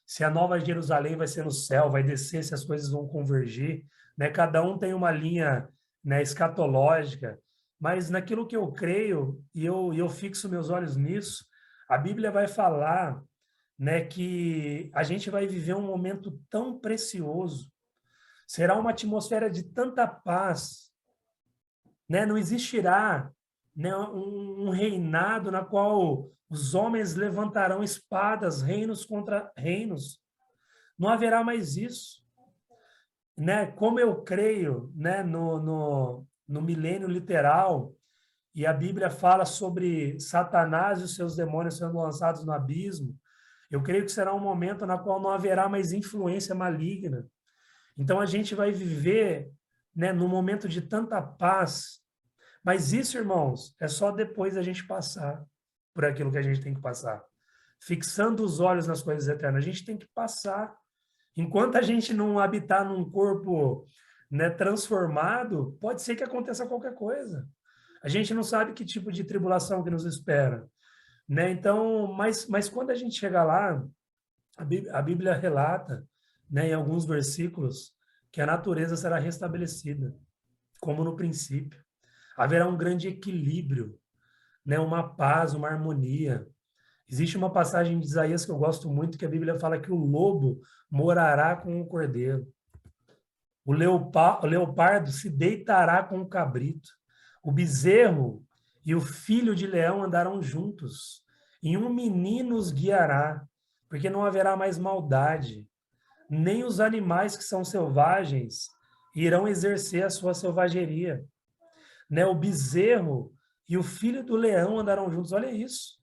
se a Nova Jerusalém vai ser no céu, vai descer, se as coisas vão convergir, né? Cada um tem uma linha, né, escatológica, mas naquilo que eu creio, e eu fixo meus olhos nisso, a Bíblia vai falar, né, que a gente vai viver um momento tão precioso, será uma atmosfera de tanta paz, né? Não existirá, né, um reinado na qual os homens levantarão espadas, reinos contra reinos. Não haverá mais isso. Né? Como eu creio, né, no milênio literal, e a Bíblia fala sobre Satanás e os seus demônios sendo lançados no abismo, eu creio que será um momento na qual não haverá mais influência maligna. Então a gente vai viver, né, num momento de tanta paz. Mas isso, irmãos, é só depois da gente passar por aquilo que a gente tem que passar. Fixando os olhos nas coisas eternas, a gente tem que passar. Enquanto a gente não habitar num corpo, né, transformado, pode ser que aconteça qualquer coisa. A gente não sabe que tipo de tribulação que nos espera. Né? Então, mas quando a gente chegar lá, a Bíblia relata, né, em alguns versículos, que a natureza será restabelecida, como no princípio. Haverá um grande equilíbrio, né, uma paz, uma harmonia. Existe uma passagem de Isaías que eu gosto muito, que a Bíblia fala que o lobo morará com o cordeiro. O leopardo se deitará com o cabrito. O bezerro e o filho de leão andarão juntos. E um menino os guiará, porque não haverá mais maldade. Nem os animais que são selvagens irão exercer a sua selvageria. Né? O bezerro e o filho do leão andarão juntos. Olha isso.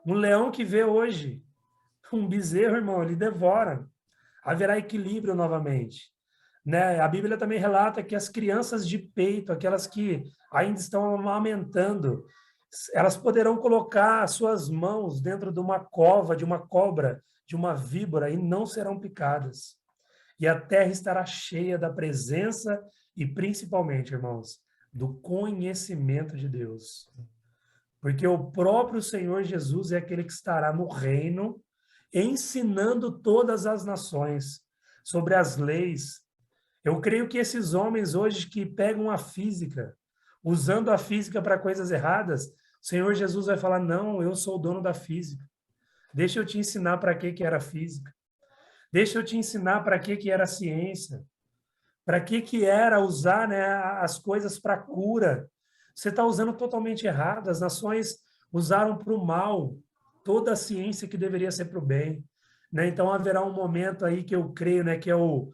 Um leão que vê hoje um bezerro, irmão, ele devora. Haverá equilíbrio novamente. Né? A Bíblia também relata que as crianças de peito, aquelas que ainda estão amamentando, elas poderão colocar suas mãos dentro de uma cova, de uma cobra, de uma víbora, e não serão picadas. E a terra estará cheia da presença e, principalmente, irmãos, do conhecimento de Deus. Porque o próprio Senhor Jesus é aquele que estará no reino, ensinando todas as nações sobre as leis. Eu creio que esses homens hoje que pegam a física, usando a física para coisas erradas, o Senhor Jesus vai falar: não, eu sou o dono da física. Deixa eu te ensinar para que era física. Deixa eu te ensinar para que era ciência. Para que era usar, né, as coisas para cura. Você está usando totalmente errado. As nações usaram para o mal toda a ciência que deveria ser para o bem. Né? Então haverá um momento aí que eu creio, né, que é o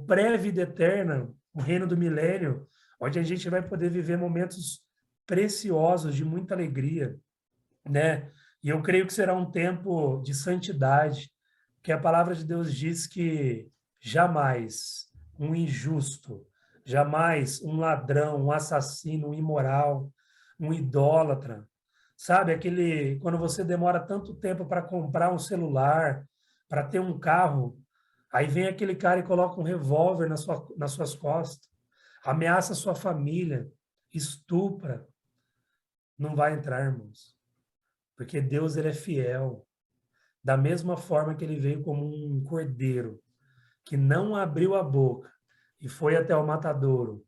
pré-vida eterna, o reino do milênio, onde a gente vai poder viver momentos preciosos de muita alegria, né? E eu creio que será um tempo de santidade, que a palavra de Deus diz que jamais um injusto, jamais um ladrão, um assassino, um imoral, um idólatra, sabe, aquele quando você demora tanto tempo para comprar um celular, para ter um carro, aí vem aquele cara e coloca um revólver nas suas costas, ameaça a sua família, estupra. Não vai entrar, irmãos. Porque Deus, ele é fiel. Da mesma forma que ele veio como um cordeiro, que não abriu a boca e foi até o matadouro,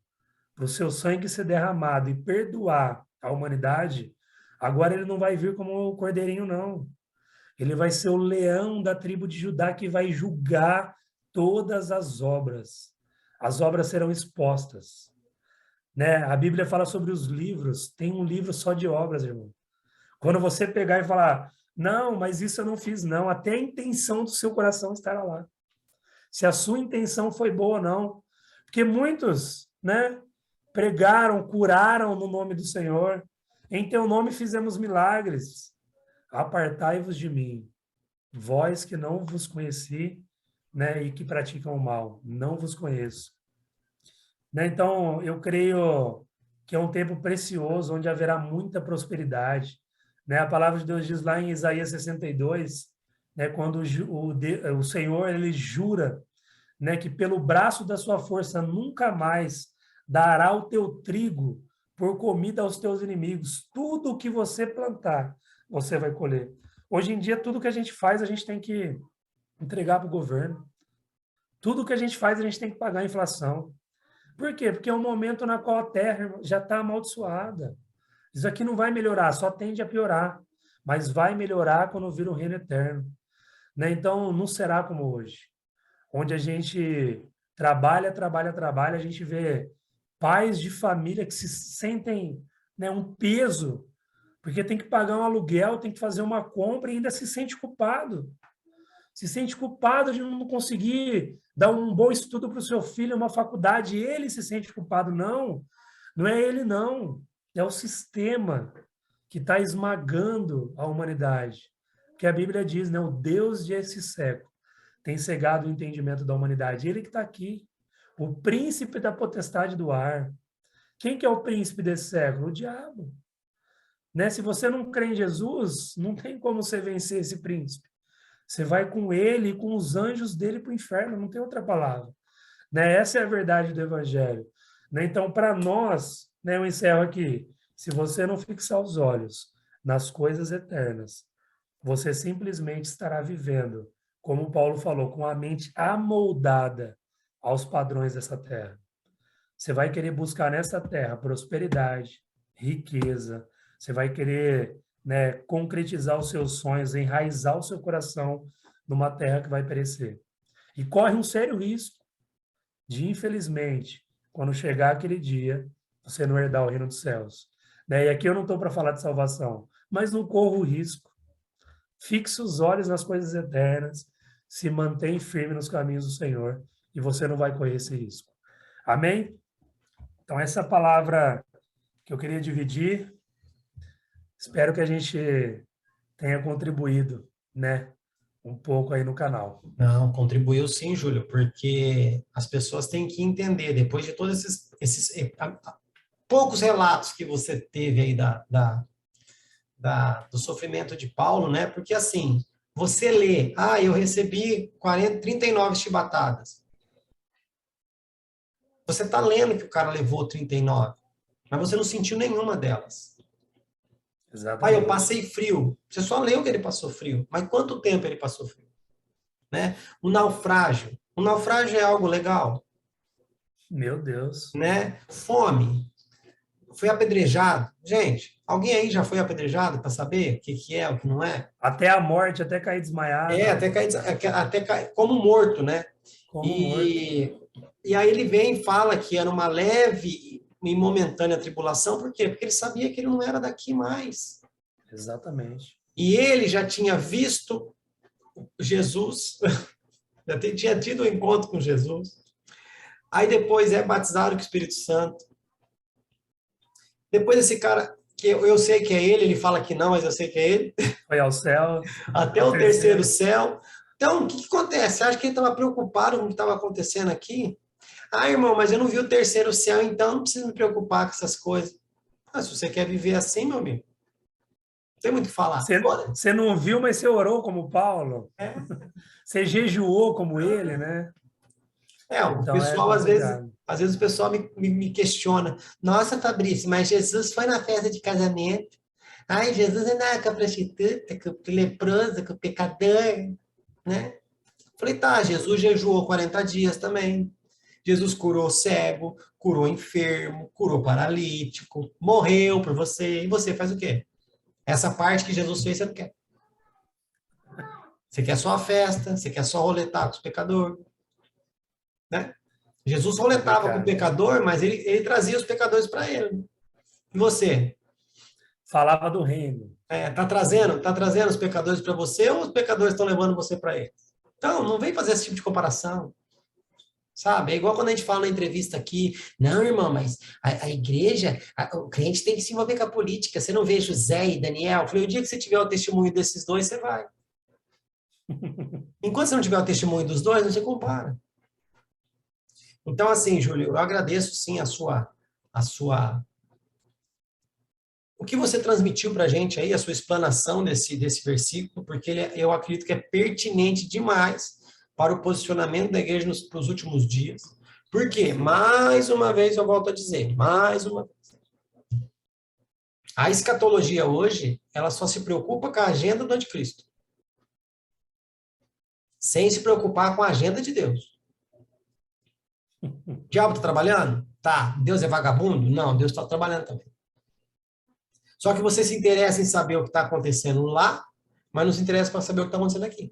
para o seu sangue ser derramado e perdoar a humanidade, agora ele não vai vir como o cordeirinho, não. Ele vai ser o leão da tribo de Judá que vai julgar todas as obras. As obras serão expostas. Né? A Bíblia fala sobre os livros. Tem um livro só de obras, irmão. Quando você pegar e falar, não, mas isso eu não fiz, não. Até a intenção do seu coração estará lá. Se a sua intenção foi boa ou não. Porque muitos, né, pregaram, curaram no nome do Senhor. Em teu nome fizemos milagres. Apartai-vos de mim, vós que não vos conheci, né, e que praticam o mal. Não vos conheço. Né? Então, eu creio que é um tempo precioso, onde haverá muita prosperidade. Né? A palavra de Deus diz lá em Isaías 62, né, quando o Senhor ele jura, né, que pelo braço da sua força nunca mais dará o teu trigo por comida aos teus inimigos. Tudo o que você plantar, você vai colher. Hoje em dia, tudo que a gente faz, a gente tem que entregar para o governo. Tudo que a gente faz, a gente tem que pagar a inflação. Por quê? Porque é um momento na qual a terra já está amaldiçoada. Isso aqui não vai melhorar, só tende a piorar. Mas vai melhorar quando vir o reino eterno. Né? Então, não será como hoje, onde a gente trabalha, a gente vê pais de família que se sentem, né, um peso, porque tem que pagar um aluguel, tem que fazer uma compra e ainda se sente culpado. Se sente culpado de não conseguir dar um bom estudo para o seu filho, uma faculdade, ele se sente culpado. Não, não é ele, não. É o sistema que está esmagando a humanidade. Porque a Bíblia diz, né, o Deus desse século tem cegado o entendimento da humanidade. Ele que está aqui, o príncipe da potestade do ar. Quem que é o príncipe desse século? O diabo. Né? Se você não crê em Jesus, não tem como você vencer esse príncipe. Você vai com ele e com os anjos dele para o inferno, não tem outra palavra. Né? Essa é a verdade do Evangelho. Né? Então, para nós, né, eu encerro aqui, se você não fixar os olhos nas coisas eternas, você simplesmente estará vivendo, como Paulo falou, com a mente amoldada aos padrões dessa terra. Você vai querer buscar nessa terra prosperidade, riqueza, Você vai querer, né, concretizar os seus sonhos, enraizar o seu coração numa terra que vai perecer. E corre um sério risco de, infelizmente, quando chegar aquele dia, você não herdar o reino dos céus. Né? E aqui eu não estou para falar de salvação, mas não corra o risco. Fixe os olhos nas coisas eternas, se mantém firme nos caminhos do Senhor, e você não vai correr esse risco. Amém? Então, essa palavra que eu queria dividir, espero que a gente tenha contribuído, né, um pouco aí no canal. Não, contribuiu sim, Júlio, porque as pessoas têm que entender, depois de todos poucos relatos que você teve aí do sofrimento de Paulo, né? Porque assim, você lê, eu recebi 39 chibatadas. Você está lendo que o cara levou 39, mas você não sentiu nenhuma delas. Exatamente. Eu passei frio. Você só leu que ele passou frio, mas quanto tempo ele passou frio? Né? O naufrágio. O naufrágio é algo legal. Meu Deus. Né? Fome. Foi apedrejado. Gente, alguém aí já foi apedrejado para saber o que é, o que não é? Até a morte, até cair desmaiado. Até cair como morto, né? Como morto. E aí ele vem e fala que era uma leve e momentânea tribulação. Por quê? Porque ele sabia que ele não era daqui mais. Exatamente. E ele já tinha visto Jesus, já tinha tido um encontro com Jesus. Aí depois é batizado com o Espírito Santo. Depois esse cara, que eu sei que é ele fala que não, mas eu sei que é ele. Foi ao céu. Até o terceiro céu. Então, o que acontece? Você acha que ele estava preocupado com o que estava acontecendo aqui? Irmão, mas eu não vi o terceiro céu, então não precisa me preocupar com essas coisas. Se você quer viver assim, meu amigo, não tem muito o que falar. Você não viu, mas você orou como Paulo. É. Você jejuou como ele, né? O então, pessoal, às vezes o pessoal me questiona. Nossa, Fabrício, mas Jesus foi na festa de casamento. Jesus andava com a prostituta, com o leproso, com o pecador, né? Falei, Jesus jejuou 40 dias também. Jesus curou cego, curou enfermo, curou paralítico, morreu por você. E você faz o quê? Essa parte que Jesus fez, você não quer. Você quer só a festa, você quer só roletar com os pecadores. Né? Jesus roletava com o pecador, mas ele trazia os pecadores para ele. E você? Falava do reino. Tá trazendo os pecadores para você ou os pecadores estão levando você para eles? Então, não vem fazer esse tipo de comparação. Sabe? É igual quando a gente fala na entrevista aqui, não, irmão, mas a igreja, o crente tem que se envolver com a política. Você não vê José e Daniel? Eu falei, o dia que você tiver o testemunho desses dois, você vai. Enquanto você não tiver o testemunho dos dois, não se compara. Então, assim, Júlio, eu agradeço, sim, o que você transmitiu para a gente aí, a sua explanação desse versículo, porque eu acredito que é pertinente demais para o posicionamento da igreja para os últimos dias. Por quê? Mais uma vez, eu volto a dizer, a escatologia hoje, ela só se preocupa com a agenda do anticristo, sem se preocupar com a agenda de Deus. O diabo está trabalhando? Tá. Deus é vagabundo? Não, Deus está trabalhando também. Só que você se interessa em saber o que está acontecendo lá, mas não se interessa para saber o que está acontecendo aqui.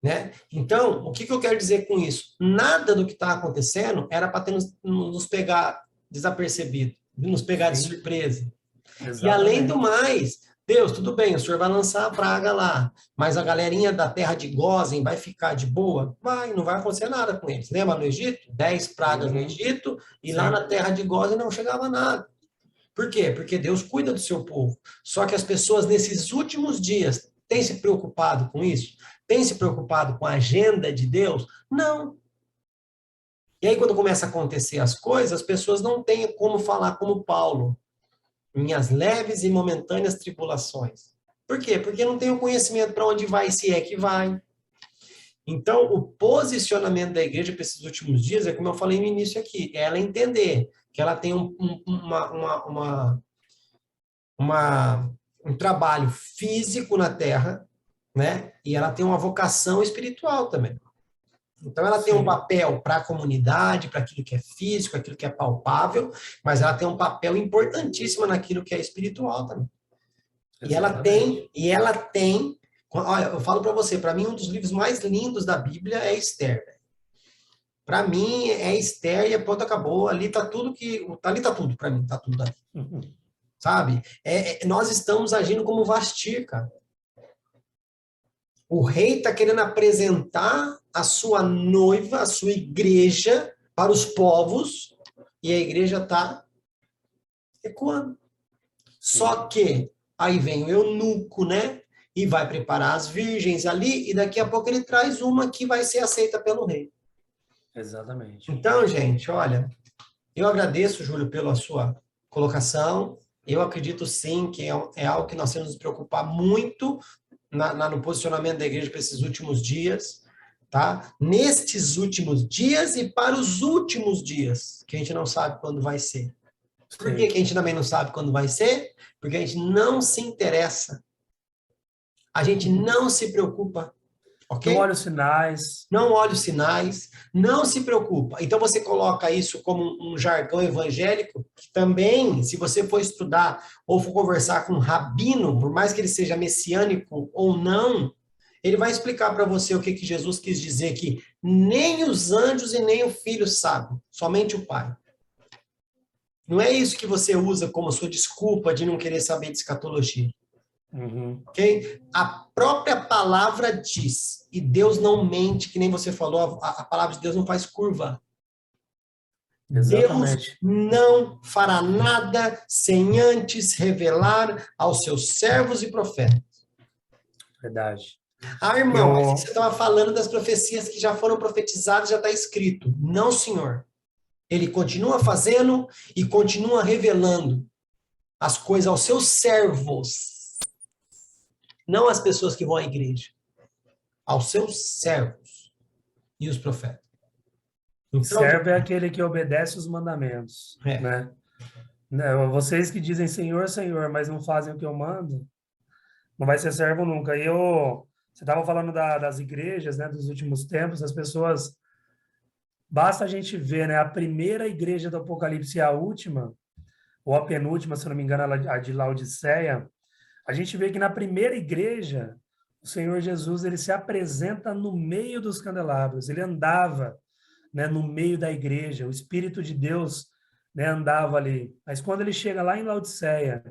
Né? Então, o que eu quero dizer com isso? Nada do que está acontecendo era para nos pegar desapercebido, nos pegar de surpresa. Exatamente. E além do mais, Deus, tudo bem, o senhor vai lançar a praga lá, mas a galerinha da terra de Gósen vai ficar de boa? Não vai acontecer nada com eles. Lembra no Egito? 10 pragas no Egito, e lá na terra de Gósen não chegava nada. Por quê? Porque Deus cuida do seu povo. Só que as pessoas nesses últimos dias têm se preocupado com isso? Têm se preocupado com a agenda de Deus? Não. E aí, quando começa a acontecer as coisas, as pessoas não têm como falar como Paulo. Minhas leves e momentâneas tribulações. Por quê? Porque não tem o conhecimento para onde vai, se é que vai. Então, o posicionamento da igreja para esses últimos dias, é como eu falei no início aqui, é ela entender que ela tem um trabalho físico na terra, né? E ela tem uma vocação espiritual também. Então, ela tem um Sim. papel para a comunidade, para aquilo que é físico, aquilo que é palpável, mas ela tem um papel importantíssimo naquilo que é espiritual também. Exatamente. E ela tem, olha, eu falo para você, para mim um dos livros mais lindos da Bíblia é Esther. Para mim é Esther e pronto, acabou. Ali tá tudo ali tá tudo para mim, tá tudo ali. Sabe? Nós estamos agindo como Vastir, cara. O rei está querendo apresentar a sua noiva, a sua igreja para os povos, e a igreja está recuando. Só que aí vem o eunuco, né? E vai preparar as virgens ali, e daqui a pouco ele traz uma que vai ser aceita pelo rei. Exatamente. Então, gente, olha, eu agradeço, Júlio, pela sua colocação. Eu acredito sim que é algo que nós temos que nos preocupar muito no posicionamento da igreja para esses últimos dias, tá? Nestes últimos dias e para os últimos dias, que a gente não sabe quando vai ser. Por que a gente também não sabe quando vai ser? Porque a gente não se interessa. A gente não se preocupa, ok? Não olha os sinais. Não olha os sinais, não se preocupa. Então você coloca isso como um jargão evangélico, que também, se você for estudar ou for conversar com um rabino, por mais que ele seja messiânico ou não, ele vai explicar para você o que Jesus quis dizer, que nem os anjos e nem o filho sabem, somente o Pai. Não é isso que você usa como sua desculpa de não querer saber de escatologia. Ok? A própria palavra diz, e Deus não mente, que nem você falou, a palavra de Deus não faz curva. Exatamente. Deus não fará nada sem antes revelar aos seus servos e profetas. Verdade. Ah, irmão, mas você estava falando das profecias que já foram profetizadas, já está escrito. Não, senhor. Ele continua fazendo e continua revelando as coisas aos seus servos. Não às pessoas que vão à igreja. Aos seus servos e os profetas. Então, servo é aquele que obedece os mandamentos. Né? Vocês que dizem Senhor, Senhor, mas não fazem o que eu mando, não vai ser servo nunca. Você estava falando das igrejas, né, dos últimos tempos, as pessoas... Basta a gente ver, né, a primeira igreja do Apocalipse e a última, ou a penúltima, se não me engano, a de Laodiceia, a gente vê que na primeira igreja, o Senhor Jesus, ele se apresenta no meio dos candelabros, ele andava, né, no meio da igreja, o Espírito de Deus, né, andava ali. Mas quando ele chega lá em Laodiceia,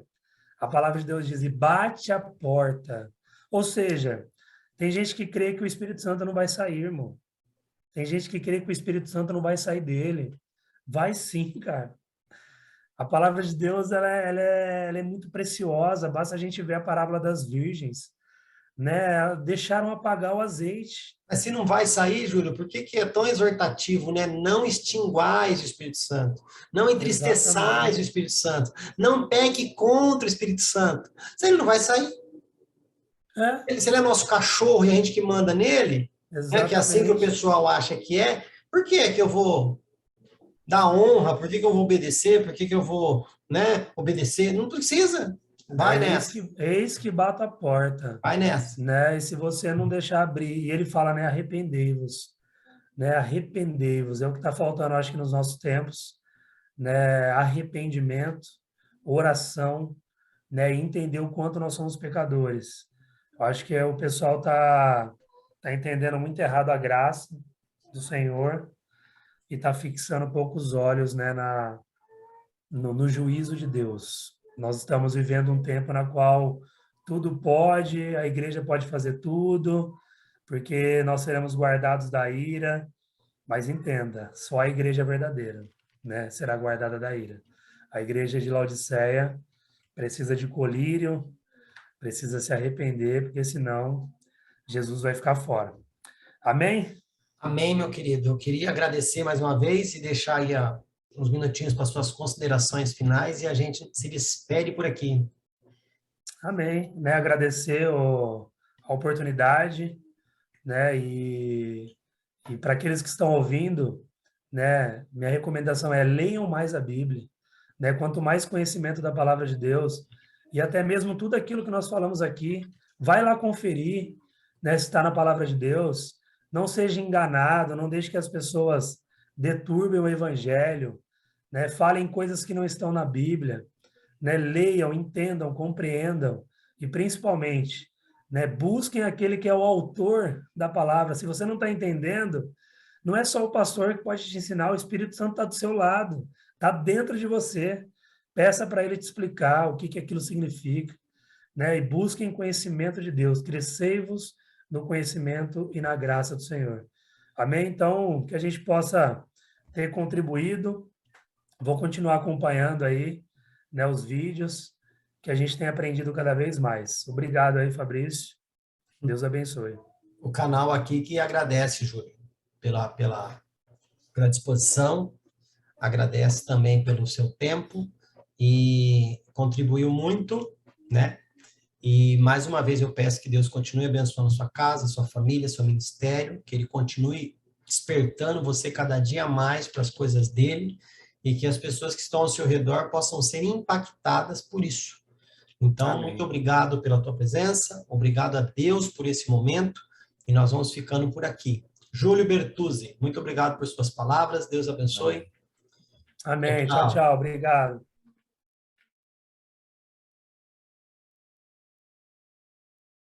a palavra de Deus diz, e bate a porta. Ou seja, tem gente que crê que o Espírito Santo não vai sair, irmão. Tem gente que crê que o Espírito Santo não vai sair dele. Vai sim, cara. A palavra de Deus ela é muito preciosa. Basta a gente ver a parábola das virgens, né? Deixaram apagar o azeite. Mas se não vai sair, Júlio, por que é tão exortativo, né? Não extinguais o Espírito Santo. Não entristeçais o Espírito Santo. Não peque contra o Espírito Santo. Se ele não vai sair. Se ele é nosso cachorro e a gente que manda nele, né, que é assim que o pessoal acha que é, por que eu vou dar honra? Por que eu vou obedecer? Por que eu vou, né, obedecer? Não precisa. Vai nessa. Eis que bate a porta. Vai nessa. Né? E se você não deixar abrir, e ele fala, né, arrependei-vos. Né? Arrependei-vos. É o que está faltando, acho que nos nossos tempos. Né? Arrependimento, oração, né? E entender o quanto nós somos pecadores. Eu acho que o pessoal tá entendendo muito errado a graça do Senhor e está fixando um pouco os olhos, né, no juízo de Deus. Nós estamos vivendo um tempo na qual tudo pode, a igreja pode fazer tudo, porque nós seremos guardados da ira, mas entenda, só a igreja verdadeira, né, será guardada da ira. A igreja de Laodiceia precisa de colírio, precisa se arrepender, porque senão Jesus vai ficar fora. Amém? Amém, meu querido. Eu queria agradecer mais uma vez e deixar aí uns minutinhos para suas considerações finais e a gente se despede por aqui. Amém. Né? Agradecer a oportunidade, né? E para aqueles que estão ouvindo, né? Minha recomendação é leiam mais a Bíblia, né? Quanto mais conhecimento da palavra de Deus e até mesmo tudo aquilo que nós falamos aqui, vai lá conferir, né? Se está na palavra de Deus, não seja enganado, não deixe que as pessoas deturbem o evangelho, né? Falem coisas que não estão na Bíblia, né? Leiam, entendam, compreendam e principalmente, né? Busquem aquele que é o autor da palavra. Se você não está entendendo, não é só o pastor que pode te ensinar, o Espírito Santo está do seu lado, está dentro de você. Peça para ele te explicar o que que aquilo significa, né? E busquem conhecimento de Deus. Crescei-vos no conhecimento e na graça do Senhor. Amém? Então, que a gente possa ter contribuído. Vou continuar acompanhando aí, né, os vídeos, que a gente tem aprendido cada vez mais. Obrigado aí, Fabrício. Deus abençoe. O canal aqui que agradece, Júlio, pela disposição, agradece também pelo seu tempo e contribuiu muito, né? E mais uma vez eu peço que Deus continue abençoando sua casa, sua família, seu ministério, que Ele continue despertando você cada dia mais para as coisas dele e que as pessoas que estão ao seu redor possam ser impactadas por isso. Então, Amém. muito obrigado pela tua presença, obrigado a Deus por esse momento e nós vamos ficando por aqui. Júlio Bertuzzi, muito obrigado por suas palavras, Deus abençoe. Amém. Tchau, Tchau, tchau. tchau. Obrigado.